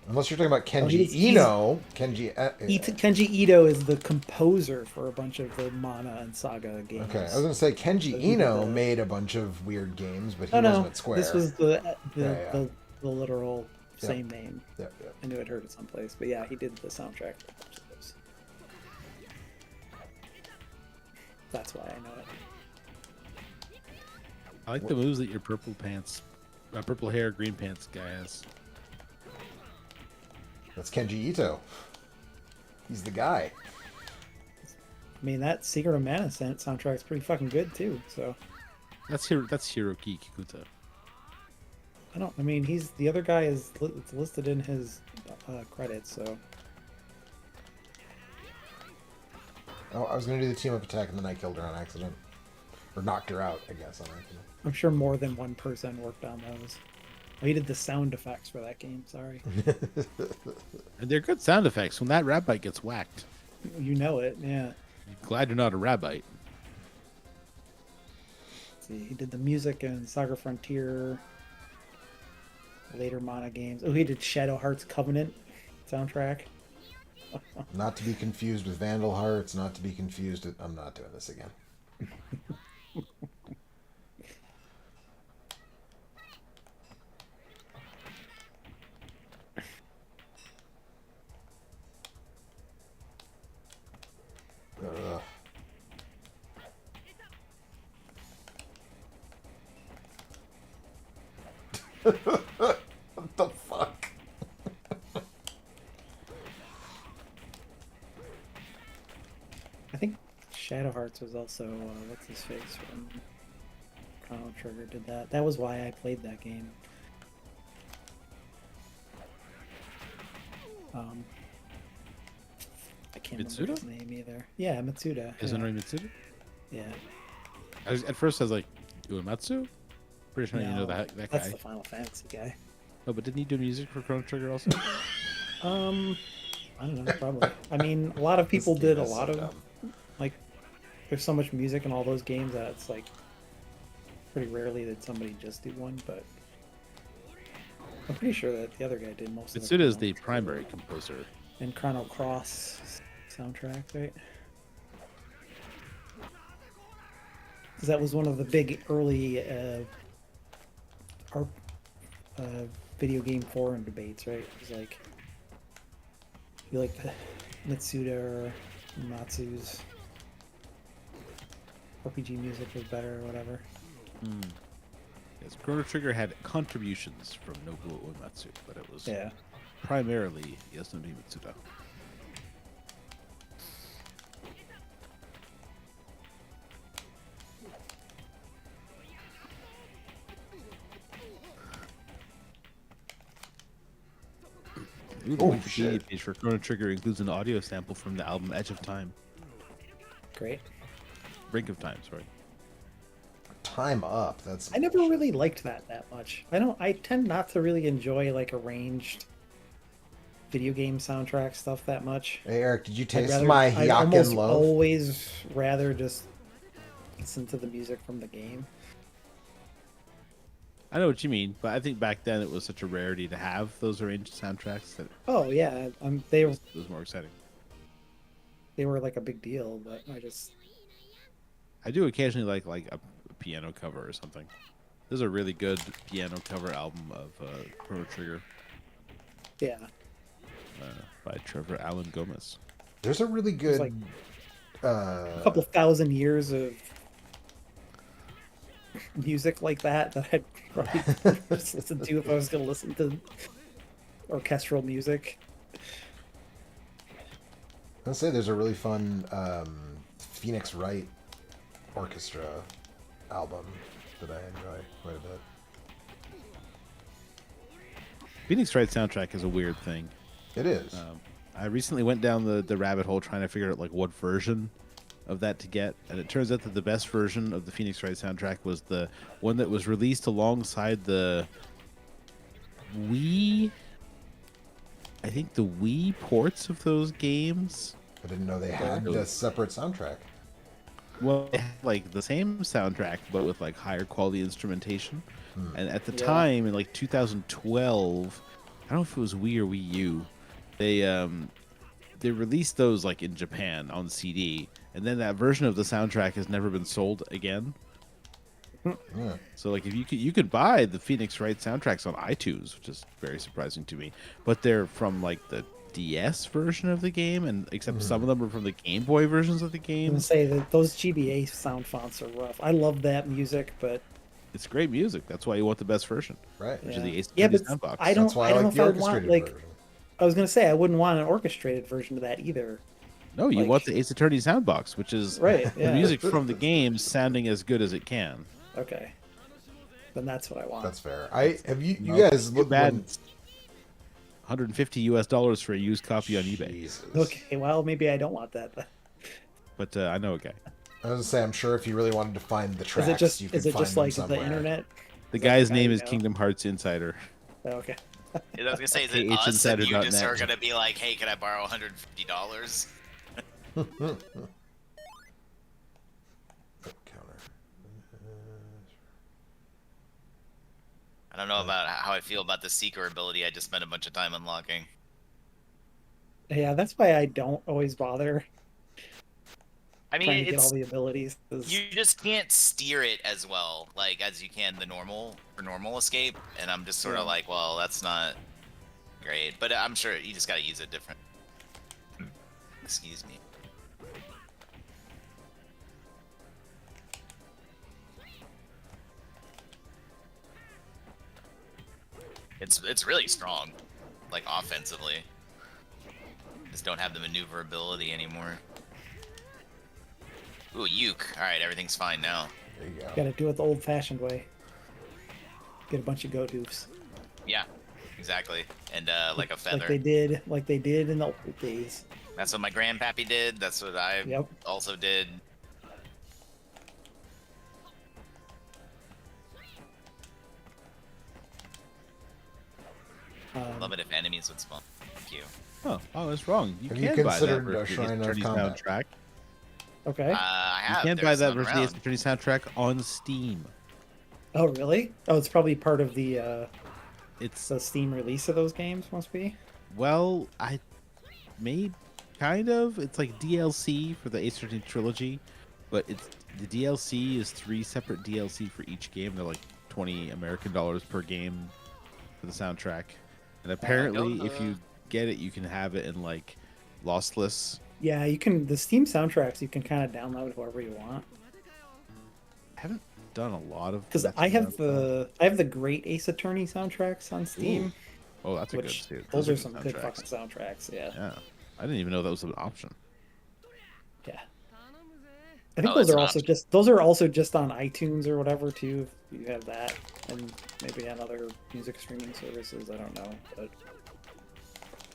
Unless you're talking about Kenji he's- Ino. Kenji... Kenji Ito is the composer for a bunch of the Mana and Saga games. Okay, I was going to say Kenji So he did Ino the- made a bunch of weird games, but he Oh wasn't no, at Square. this was the Yeah. the literal Yeah. same name. Yep, yep. I knew I'd heard it someplace, but yeah, he did the soundtrack for a bunch of those. That's why I know it. I like the moves that your purple hair, green pants guy has. That's Kenji Ito. He's the guy. I mean, that Secret of Mana soundtrack's pretty fucking good too. So That's Hiroki Kikuta. I mean, he's the other guy is it's listed in his credits. So Oh, I was gonna do the team up attack and then I killed her on accident, or knocked her out, I guess, on accident. I'm sure more than one person worked on those. Oh, he did the sound effects for that game. Sorry, And they're good sound effects when that rabbite gets whacked. you know it. Yeah. Glad you're not a rabbite. Let's see, he did the music in Saga Frontier. Later Mana games. Oh, he did Shadow Hearts Covenant soundtrack. Not to be confused with Vandal Hearts. Not to be confused with. I'm not doing this again. Ugh. What the fuck? I think Shadow Hearts was also what's his face from Chrono Trigger did that. That was why I played that game. I can't remember his name either. Yeah, Mitsuda. Isn't yeah. it Mitsuda? Yeah. At first I was like, Uematsu? Pretty sure you know No, that guy. That's the Final Fantasy guy. No, but didn't he do music for Chrono Trigger also? I don't know, probably. I mean, a lot of people This game did a is so lot of dumb. like. There's so much music in all those games that it's like pretty rarely did somebody just do one, but I'm pretty sure that the other guy did most of Mitsuda is it. the primary composer. And Chrono Cross soundtrack, right? 'Cause that was one of the big early video game forum debates, right? It was like, you like the Mitsuda or Matsu's RPG music was better or whatever. Yes, Chrono Trigger had contributions from Nobuo Uematsu, but it was Yeah. primarily Yasunori Mitsuda. Ooh, the Oh, Wikipedia shit. page for Chrono Trigger includes an audio sample from the album Edge of Time. Great. Brink of Time, sorry. Time up. That's. I never really liked that much. I tend not to really enjoy like arranged video game soundtrack stuff that much. Hey Eric, did you I'd taste rather- my I'd Hyakken almost love? always rather just listen to the music from the game. I know what you mean, but I think back then it was such a rarity to have those arranged soundtracks that Oh yeah, it was more exciting. they were like a big deal, but I do occasionally like a piano cover or something. There's a really good piano cover album of Chrono Trigger yeah. by Trevor Allen Gomez. There's a really good. like A couple thousand years of music like that I'd probably just listen to if I was going to listen to orchestral music. I'll say there's a really fun Phoenix Wright orchestra album that I enjoy quite a bit. Phoenix Wright soundtrack is a weird thing. It is. I recently went down the rabbit hole trying to figure out like what version of that to get, and it turns out that the best version of the Phoenix Wright soundtrack was the one that was released alongside the Wii. I think the Wii ports of those games. I didn't know they had a separate soundtrack. Well, they had, like the same soundtrack, but with like higher quality instrumentation. And at the Yeah. time, in like 2012, I don't know if it was Wii or Wii U, they released those like in Japan on CD, and then that version of the soundtrack has never been sold again. Yeah. So like if you could buy the Phoenix Wright soundtracks on iTunes, which is very surprising to me, but they're from like the DS version of the game, and except some of them are from the Game Boy versions of the I'm game. gonna say that those GBA sound fonts are rough. I love that music, but It's great music. That's why you want the best version, Right. which is the Ace yeah, Attorney but soundbox. I don't. That's why I don't I know like if the I want orchestrated like version. I was gonna say I wouldn't want an orchestrated version of that either. No, you Like- want the Ace Attorney soundbox, which is Right? the Yeah. music from the game sounding as good as it can. Okay. Then that's what I want. That's fair. You No, guys too look bad when- it's $150 for a used copy on eBay. Jesus. Okay. Well, maybe I don't want that. Then. But I know a guy. I was gonna say, I'm sure if you really wanted to find the tracks, Is it just you can is it find just them like somewhere. the internet? The Is that guy's the guy name you is know? Kingdom Hearts Insider. Oh, okay. I was gonna say, is it us and you just are gonna be like, hey, can I borrow $150? Counter. I don't know about how I feel about the Seeker ability I just spent a bunch of time unlocking. Yeah, that's why I don't always bother I trying mean, to get all it's the abilities. 'Cause- you just can't steer it as well, like as you can the normal escape, and I'm just sort Yeah. of like, well, that's not great, but I'm sure you just gotta use it different. Excuse me. It's really strong, like offensively. Just don't have the maneuverability anymore. Ooh, Uke. Alright, everything's fine now. There you go. Gotta do it the old-fashioned way. Get a bunch of goat hoofs, Yeah, exactly. And like a feather. like they did in the old days. That's what my grandpappy did. That's what I Yep. also did. Love it if enemies would spawn. Thank you. Oh, I was wrong. You Have can you buy that considered version a of the Shrine Ace of Attorney Combat? soundtrack. Okay. I You have. can buy There's that one version of the Ace around. Attorney soundtrack on Steam. Oh, really? Oh, it's probably part of the It's Steam release of those games. Must be. well, I may kind of. It's like DLC for the Ace Attorney trilogy, but it's the DLC is 3 separate DLC for each game. They're like $20 American per game for the soundtrack. And apparently, if you get it, you can have it in like lossless. Yeah, you can. The Steam soundtracks you can kind of download however you want. I haven't done a lot of Because messing I have around with the Great Ace Attorney soundtracks on Steam. Ooh, oh, that's a which good. those are good some good soundtracks. fucking soundtracks. Yeah. Yeah, I didn't even know that was an option. Yeah. I think Oh, those it's are an also option. just on iTunes or whatever too. If you have that, and maybe on other music streaming services. I don't know, but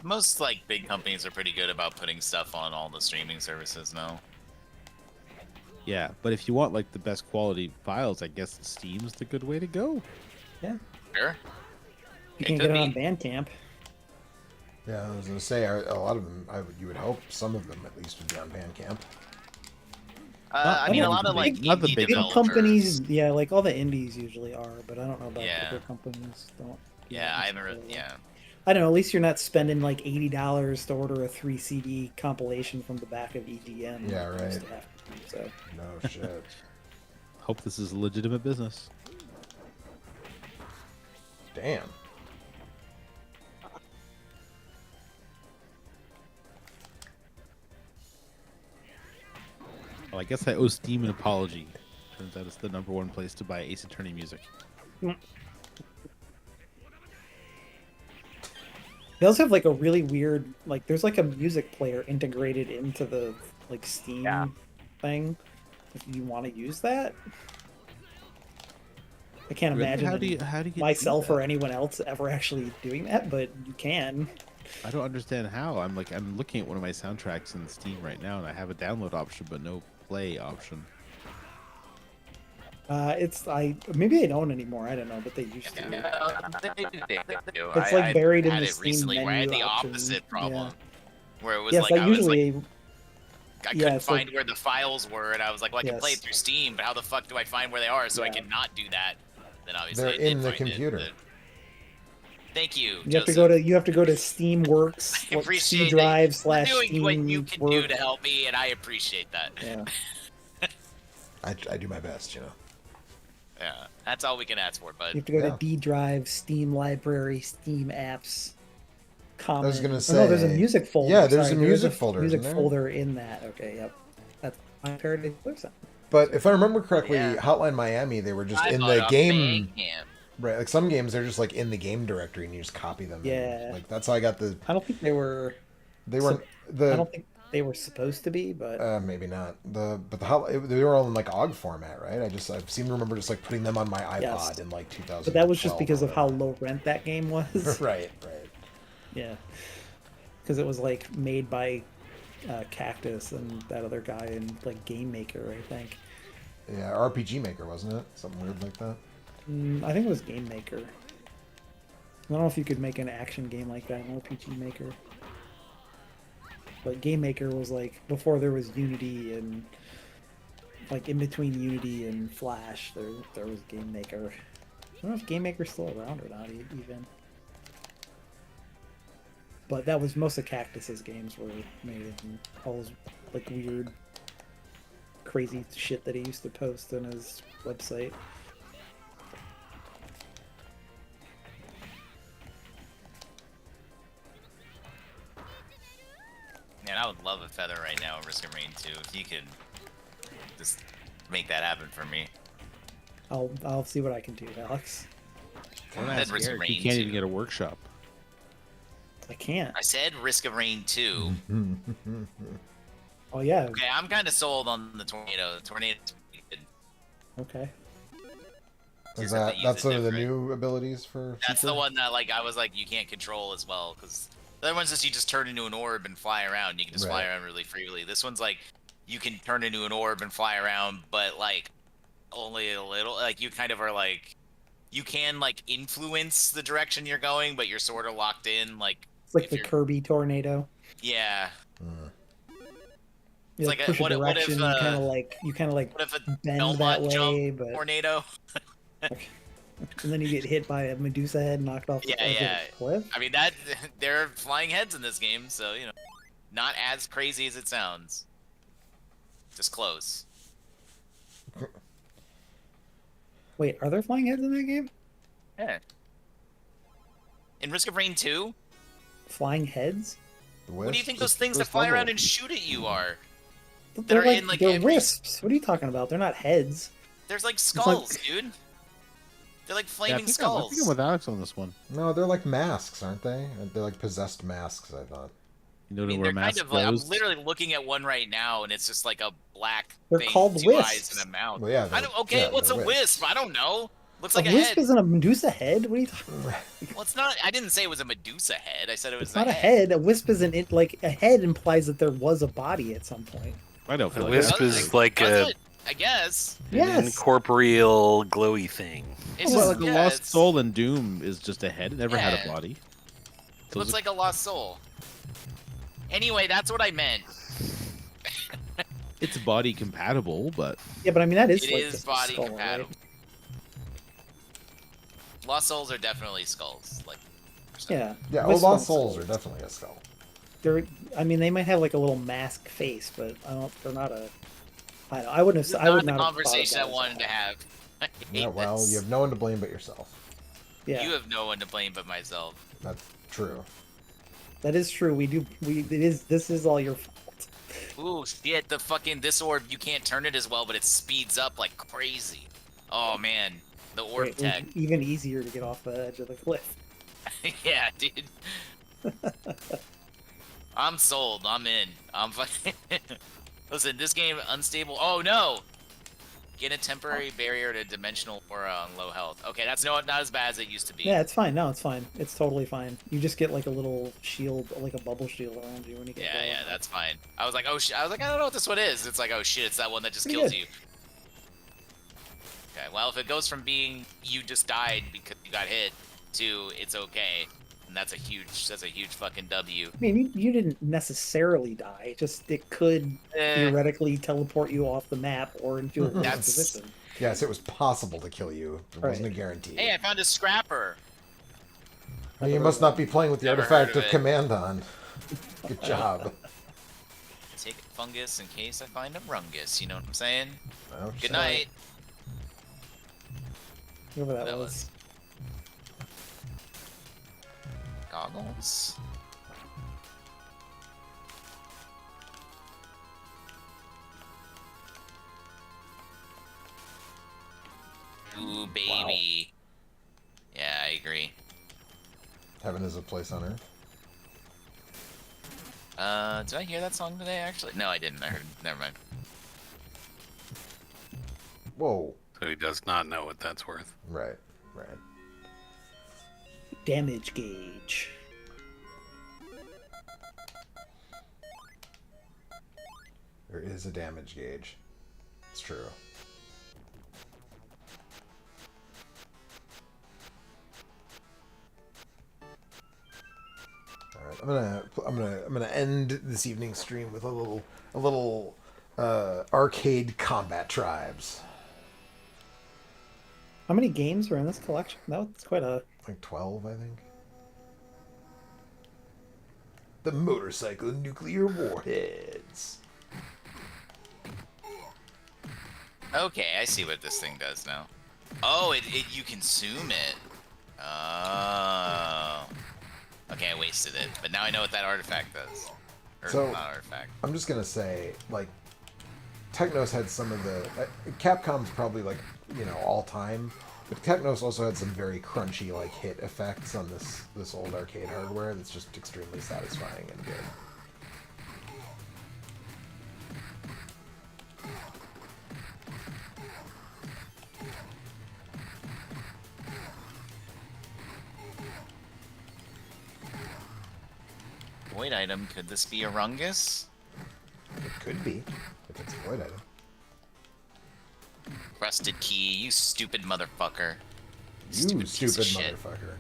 Most like big companies are pretty good about putting stuff on all the streaming services now. Yeah, but if you want like the best quality files, I guess Steam's the good way to go. yeah, Sure. you It can could get it be. on Bandcamp. Yeah, I was gonna say a lot of them. You would hope some of them at least would be on Bandcamp. I mean, a lot of like not the indie big Big developers. companies, yeah, like all the indies usually are, but I don't know about Yeah. bigger companies. Don't. Yeah, I haven't really. Yeah. I don't know. At least you're not spending like $80 to order a 3 CD compilation from the back of EGM. Yeah, like you used right. to have to, so. No shit. Hope this is a legitimate business. Damn. Well, I guess I owe Steam an apology. Turns out it's the #1 place to buy Ace Attorney music. They also have like a really weird, like there's like a music player integrated into the like Steam Yeah. thing. If you want to use that, I can't Really? imagine How do you do myself that? or anyone else ever actually doing that, but you can. I don't understand how. I'm looking at one of my soundtracks in Steam right now, and I have a download option but no play option. Maybe I don't anymore. I don't know, but they used to. It's like buried in had the it Steam recently where I had menu the option. opposite problem, Yeah. where it was Yes, like I I was like usually. I yeah, couldn't it's like- find where the files were, and I was like, well, I can play it Yes. through Steam, but how the fuck do I find where they are? So I Yeah. cannot do that. Then obviously They're I did in the find it, computer. but- Thank you. You have to Joseph. go to Steamworks, I like, appreciate C drive that slash you're doing what you can do Steamworks. to help me, and I appreciate that. Yeah. I do my best, you know. Yeah, that's all we can ask for, You bud. have to go Yeah. to D drive, Steam library, Steam apps. Comment. I was gonna Oh, no, there's a say- music folder. Yeah, there's Sorry, a there is music folder, Music isn't there? folder in that. Okay, yep. That's my Paradise Website. But if I remember correctly, Yeah. Hotline Miami, they were just I in bought the off game. Bandcamp. Right, like some games they're just like in the game directory and you just copy them. Yeah. Like that's how I got the. I don't think they were. They weren't I the. don't think they were supposed to be, but Maybe not they were all in like OGG format, right? I seem to remember just like putting them on my iPod Yes. in like 2000. but that was just because of how low rent that game was. Right. Yeah, because it was like made by Cactus and that other guy in like Game Maker, I think. Yeah, RPG Maker wasn't it? Something weird like that. I think it was Game Maker. I don't know if you could make an action game like that in RPG Maker. But Game Maker was like before there was Unity, and like in between Unity and Flash, there was Game Maker. I don't know if Game Maker's still around or not even. But that was most of Cactus's games were made in all his like weird, crazy shit that he used to post on his website. Man, I would love a feather right now in Risk of Rain 2. If you could just make that happen for me. I'll see what I can do, Alex. Don't That ask Risk of Eric, Rain he can't 2. even get a workshop. I can't. I said Risk of Rain 2. Oh yeah. Okay, I'm kind of sold on the tornado. The tornado's pretty good. Okay. Is Just have that to use that's it one of the different. new abilities for? That's Seeker? the one that like I was like you can't control as well because the other one's just you just turn into an orb and fly around. You can just fly Right. around really freely. This one's like you can turn into an orb and fly around, but like only a little. Like you kind of are like you can like influence the direction you're going, but you're sort of locked in. Like It's like if the you're- Kirby tornado. yeah. You It's like like a- push a what if, direction, you kind of like what if a bend Belmont that jump way, but tornado? and then you get hit by a Medusa head, knocked off the Yeah, edge yeah. of the cliff. I mean that there are flying heads in this game, so you know, not as crazy as it sounds. Just close. Wait, are there flying heads in that game? Yeah. In Risk of Rain 2, Flying heads? what do you think those things that fly around and shoot at you are? They're are like in, like, they're every- wisps. What are you talking about? They're not heads. There's like skulls, dude. They're like Yeah, I flaming think skulls. I'm with Alex on this one. No, they're like masks, aren't they? They're like possessed masks. I thought. You know I mean, where they're kind mask of like I'm goes? literally looking at one right now, and it's just like a black They're thing, called 2 wisps. eyes and a mouth. Well, yeah. I don't. Okay, yeah, what's a they're wisp? I don't know. Looks A like a wisp head. isn't a Medusa head. What are you talking? Well, it's not. I didn't say it was a Medusa head. I said it was It's not a head. A wisp isn't it. Like a head implies that there was a body at some point. I don't feel A like wisp that's is like Does a it? I guess. an Yes. incorporeal glowy thing. It's well, just, like a yeah, lost it's- soul in Doom is just a head. It never had Yeah. a body. It looks like a lost soul. Anyway, that's what I meant. It's body compatible, but Yeah, but I mean that is It like is just a body skull, compatible. right? Lost souls are definitely skulls. Like. Yeah. Yeah. Oh, Wisps lost aren't souls are skulls. definitely a skull. They're. I mean, they might have like a little mask face, but I don't. They're not a. I wouldn't This have. is I would not the not have thought of conversation that I as wanted to that. have. I Yeah. hate Well, this. you have no one to blame but yourself. Yeah, You have no one to blame but myself. That's true. that is true. We do. It is. This is all your fault. Ooh, shit, the fucking, this orb, you can't turn it as well, but it speeds up like crazy. Oh, man. The orb It was tech. even easier to get off the edge of the cliff. Yeah, dude. I'm sold. I'm in. I'm fucking... Listen, this game, unstable. Oh, no! Get a temporary barrier to dimensional aura on low health. Okay, that's not as bad as it used to be. Yeah, it's fine. No, it's fine. It's totally fine. You just get like a little shield, like a bubble shield around you when you get. Yeah, low. yeah, that's fine. I was like, oh shit. I was like, I don't know what this one is. It's like, oh shit, it's that one that just Pretty kills good. you. Okay, well, if it goes from being you just died because you got hit to it's okay, and that's a huge fucking W. I mean, you didn't necessarily die. Just it could theoretically teleport you off the map or into a worse That's- position. Yes, it was possible to kill you. It wasn't a Right. guarantee. Hey, I found a scrapper. Well, you must not be playing with the Never artifact heard of of it. command on. Good job. Take fungus in case I find a rungus. You know what I'm saying? Oh, Good shit. night. Whoever that, That was. was goggles. Ooh, baby. agree. Heaven is a place on earth. Did I hear that song today? Actually, no, I didn't. I heard. Never mind. Whoa. So he does not know what that's worth. Right. Damage gauge. There is a damage gauge. It's true. All right, I'm gonna end this evening's stream with a little arcade combat tribes. How many games were in this collection? That's quite a... Like 12, I think. The motorcycle nuclear warheads. Okay, I see what this thing does now. Oh, you consume it. Oh. Okay, I wasted it, but now I know what that artifact does. Or So, not artifact. I'm just gonna say, like, Technos had some of the... Capcom's probably, like, you know, all time. But Technos also had some very crunchy, like, hit effects on this old arcade hardware that's just extremely satisfying and good. Void item, could this be a Rungus? It could be, if it's a void item. Rusted key, you stupid motherfucker. You piece stupid of shit. motherfucker.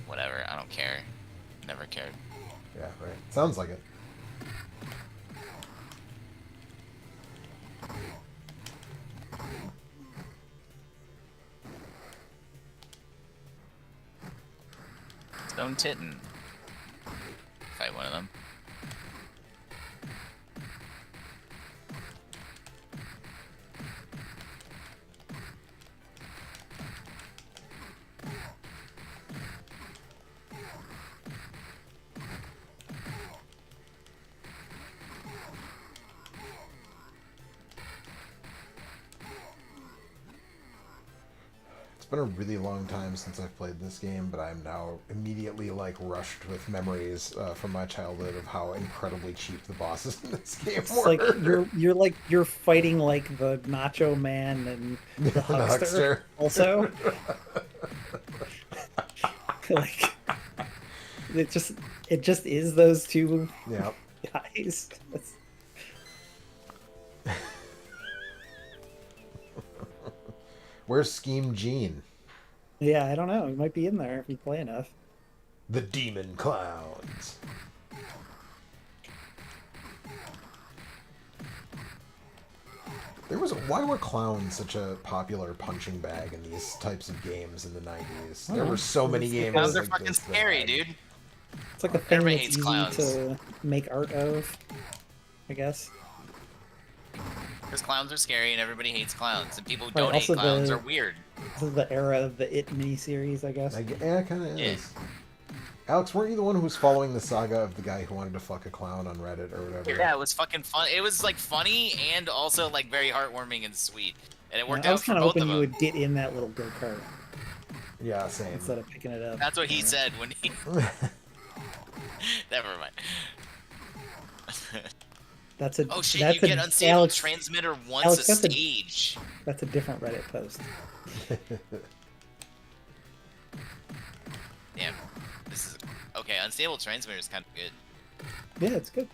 Whatever, I don't care. Never cared. Yeah, right. Sounds like it. Stone Titten. Fight one of them. It's been a really long time since I've played this game, but I'm now immediately like rushed with memories from my childhood of how incredibly cheap the bosses in this game It's were. like you're fighting like the Nacho Man and the Huckster, also. Like it just is those two Yeah. guys. Where's Scheme Gene? Yeah, I don't know. It might be in there if you play enough. The Demon Clowns. Why were clowns such a popular punching bag in these types of games in the 90s? There were so many games. Clowns are like fucking this that scary, had- dude. It's like a thing Everybody that's hates easy clowns. to make art of, I guess. Because clowns are scary and everybody hates clowns. And people who Right, don't hate also clowns the- are weird. This is the era of the It miniseries, I guess. Yeah, it kind of Yeah. is. Alex, weren't you the one who was following the saga of the guy who wanted to fuck a clown on Reddit or whatever? Yeah, it was fucking fun. It was like funny and also like very heartwarming and sweet. And it worked I out was for kind of both hoping of you them. would get in that little go-kart Yeah, same. instead of picking it up. That's what he said when he. Never mind. That's a Oh shit! that's You get a, unstable Alex, transmitter once Alex, a that's a- stage. That's a different Reddit post. Damn. This is okay. Unstable transmitter is kind of good. Yeah, it's good.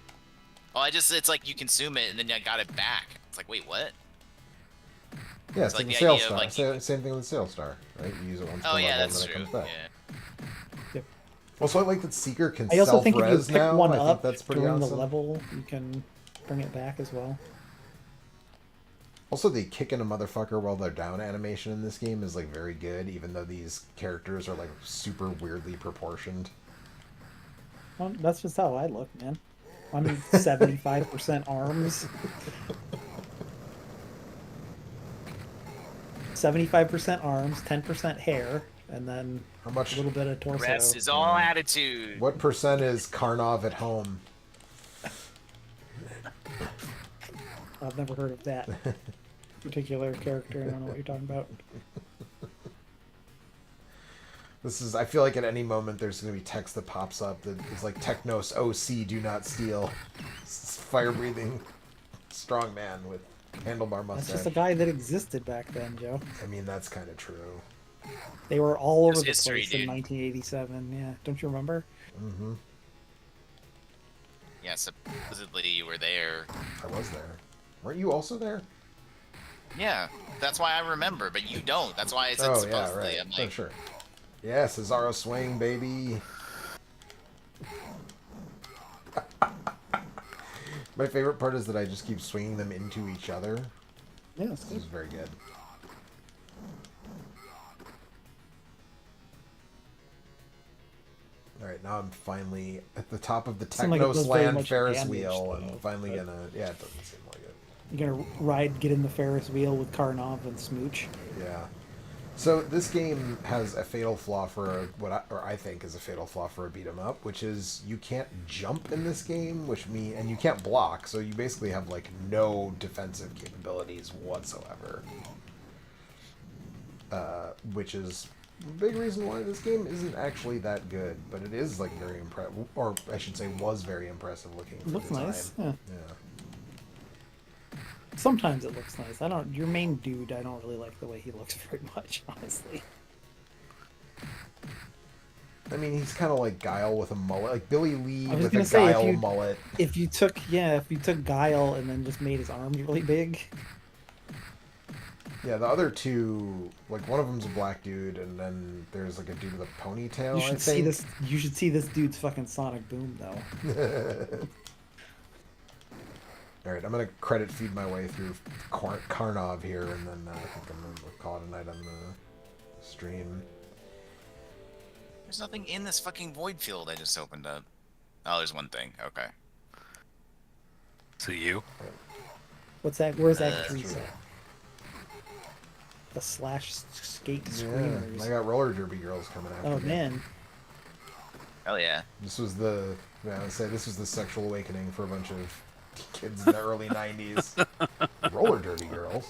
Oh, it's like you consume it and then I got it back. It's like, wait, what? Yeah, it's like like the the Sail idea of, Star. like, Same thing with Sail Star, right? You use it once per Oh level yeah, and that's then it true. comes back. Yeah. Also, I like that Seeker can I also think if you self-res pick now. one I think up that's pretty during awesome. the level, you can bring it back as well. Also, the kicking a motherfucker while they're down animation in this game is like very good, even though these characters are like super weirdly proportioned. Well, that's just how I look, man. I'm 75% arms. 75% arms, 10% hair, and then How a much? little bit of The torso. rest is all attitude. What percent is Karnov at home? I've never heard of that. particular character. I don't know what you're talking about. This is. I feel like at any moment there's going to be text that pops up that is like Technos OC do not steal. Fire breathing, strong man with handlebar That's mustache. just a guy that existed back then, Joe. I mean, that's kind of true. They were all over There's the history, place in dude. 1987. Yeah, don't you remember? Mm-hmm. Yeah, supposedly you were there. I was there. Weren't you also there? Yeah, that's why I remember, but you don't. That's why I said Oh yeah, supposedly. right. I'm Oh, like, sure. Yeah, Cesaro swing, baby. My favorite part is that I just keep swinging them into each other. Yeah, that's This good. is very good. Alright, now I'm finally at the top of the Seemed like it Technos does very Land much Ferris damage, wheel. though, I'm finally but- gonna... Yeah, it doesn't seem like it. You're gonna get in the Ferris wheel with Karnov and Smooch. Yeah. So this game has a fatal flaw for I think is a fatal flaw for a beat 'em up, which is you can't jump in this game, and you can't block, so you basically have like no defensive capabilities whatsoever. Which is a big reason why this game isn't actually that good, but it is like very impressive, or I should say, was very impressive looking. For Looks the nice. Time. Yeah. Yeah. Sometimes it looks nice. Your main dude, I don't really like the way he looks very much, honestly. I mean, he's kind of like Guile with a mullet, like Billy Lee I was with a gonna say, Guile mullet. If you took Guile and then just made his arms really big. Yeah, the other two, like one of them's a black dude, and then there's like a dude with a ponytail. You I should see think. this. You should see this dude's fucking Sonic Boom though. All right, I'm gonna credit feed my way through Karnov here, and then I think I'm gonna call it a night on the stream. there's nothing in this fucking void field I just opened up. Oh, there's one thing. Okay. So you? What's that? Where's that True. grease at? The slash skate Yeah, screamers. I got roller derby girls coming after Oh me. man. Hell yeah. This was the this was the sexual awakening for a bunch of kids in the early '90s. Roller derby girls.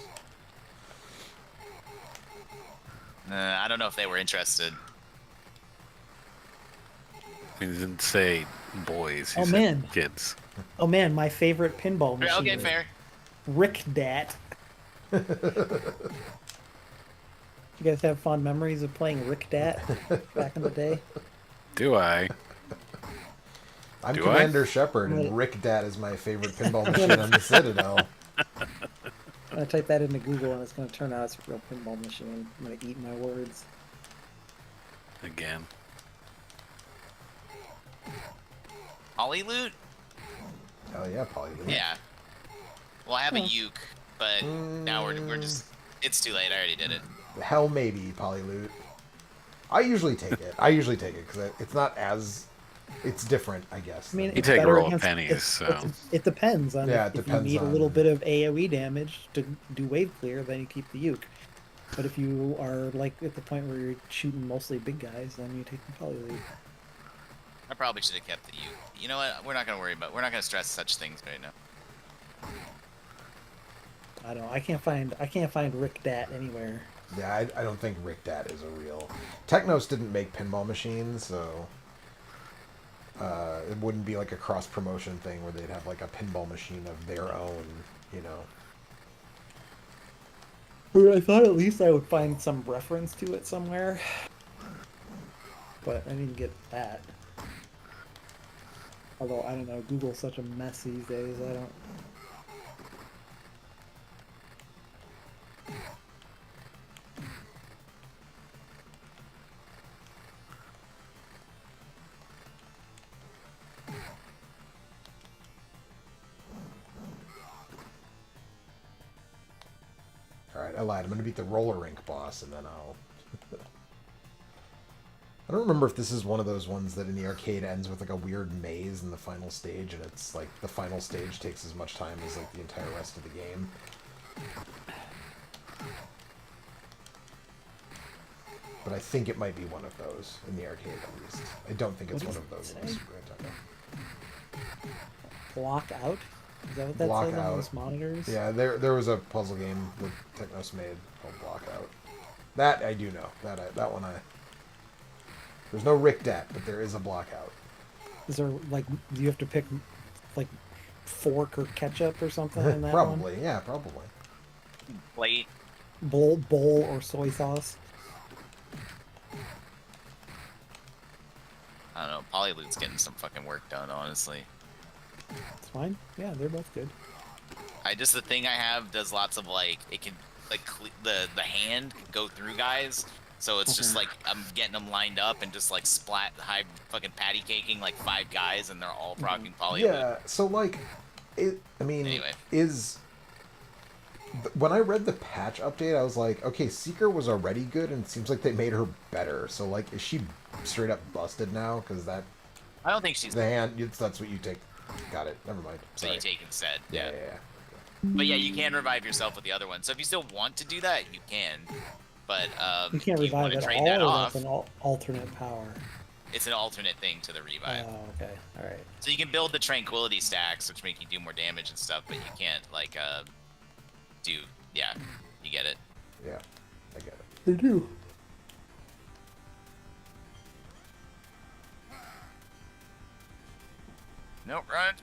I don't know if they were interested. He didn't say boys. He Oh, said man. kids. Oh man, my favorite pinball machine. Okay, fair. Rick Dat. You guys have fond memories of playing Rick Dat back in the day? Do I? I'm Do I? Commander Shepard, Right. and Rick Dat is my favorite pinball machine on the Citadel. I'm gonna type that into Google and it's gonna turn out it's a real pinball machine. I'm gonna eat my words. Again. Ollie loot? Hell yeah, Polyloop. Yeah. Well, I have a Oh. uke, but now we're just. It's too late. I already did it. Hell maybe Polyloot. I usually take it. Because it's not as... It's different, I guess. I mean, You it's take a better roll of against, pennies, so. it depends on Yeah, if it you depends need a on- little bit of AoE damage to do wave clear, then you keep the uke. But if you are like at the point where you're shooting mostly big guys, then you take the polylead. I probably should have kept the uke. You know what? We're not gonna worry about. We're not gonna stress such things right now. I don't know. I can't find Rick Dat anywhere. Yeah, I don't think Rick Dat is a real... Technos didn't make pinball machines, so... it wouldn't be like a cross-promotion thing where they'd have like a pinball machine of their own, you know. Or I thought at least I would find some reference to it somewhere. But I didn't get that. Although, I don't know, Google's such a mess these days, I don't... Alright, I lied. I'm going to beat the roller rink boss, and then I'll... I don't remember if this is one of those ones that in the arcade ends with like a weird maze in the final stage, and it's like the final stage takes as much time as like the entire rest of the game. But I think it might be one of those in the arcade at least. I don't think it's What one does of it those. say? Ones we're gonna talk about. Block out? Is that what that said on Blockout. those monitors? Yeah, there was a puzzle game that Technos made called Blockout. That I do know. That one I. There's no Rick Dat, but there is a Blockout. Is there like do you have to pick like fork or ketchup or something in that Probably, one? yeah, probably. Plate. Bowl or soy sauce? I don't know. Polyloot's getting some fucking work done, honestly. It's fine. Yeah, they're both good. The thing I have does lots of like it can like the hand can go through guys, so it's just like I'm getting them lined up and just like high fucking patty caking like 5 guys and they're all proccing polyloot. Yeah, so like, Anyway. When I read the patch update, I was like, okay, Seeker was already good, and it seems like they made her better. So like, is she straight up busted now? Because that I don't think she's the hand, that's what you take. Got it. Never mind. so Sorry. you take instead. Yeah. But yeah, you can revive yourself with the other one. So if you still want to do that, you can. But You can't do you revive want to at trade all, that or off? that's an alternate power. It's an alternate thing to the revive. Oh, okay. All right. So you can build the tranquility stacks, which make you do more damage and stuff, but you can't like do. Yeah, you get it. Yeah, I get it. They do. Nope, right.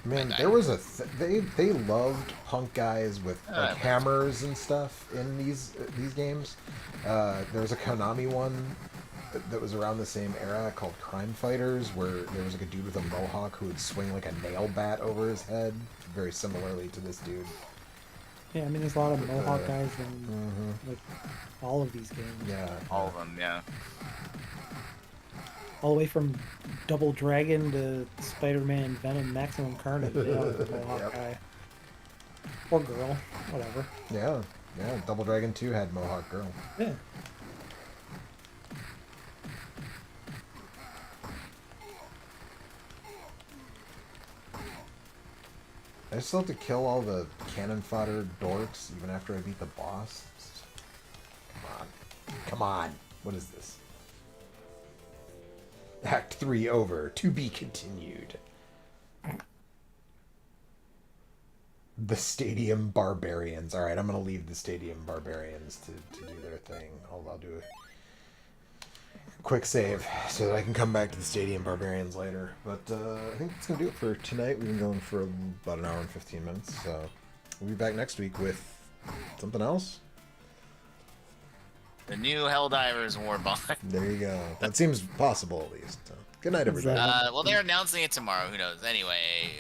Man, there was they loved punk guys with like hammers and stuff in these games. There was a Konami one that was around the same era called Crime Fighters, where there was like a dude with a mohawk who would swing like a nail bat over his head, very similarly to this dude. Yeah, I mean, there's a lot of Mohawk guys in like all of these games. Yeah, All of them, yeah. All the way from Double Dragon to Spider-Man, Venom, Maximum Carnage. They all have a Mohawk Yep. guy. Or girl, whatever. yeah. Double Dragon 2 had Mohawk Girl. Yeah. I still have to kill all the cannon fodder dorks even after I beat the boss. Come on. What is this? Act 3 over. To be continued. The Stadium Barbarians. Alright, I'm going to leave the Stadium Barbarians to do their thing. I'll do a quick save so that I can come back to the Stadium Barbarians later. But I think that's going to do it for tonight. We've been going for about an hour and 15 minutes. So we'll be back next week with something else. The new Helldivers Warbond. There you go. That seems possible at least. So, good night, everybody. Well, they're announcing it tomorrow. Who knows? Anyway,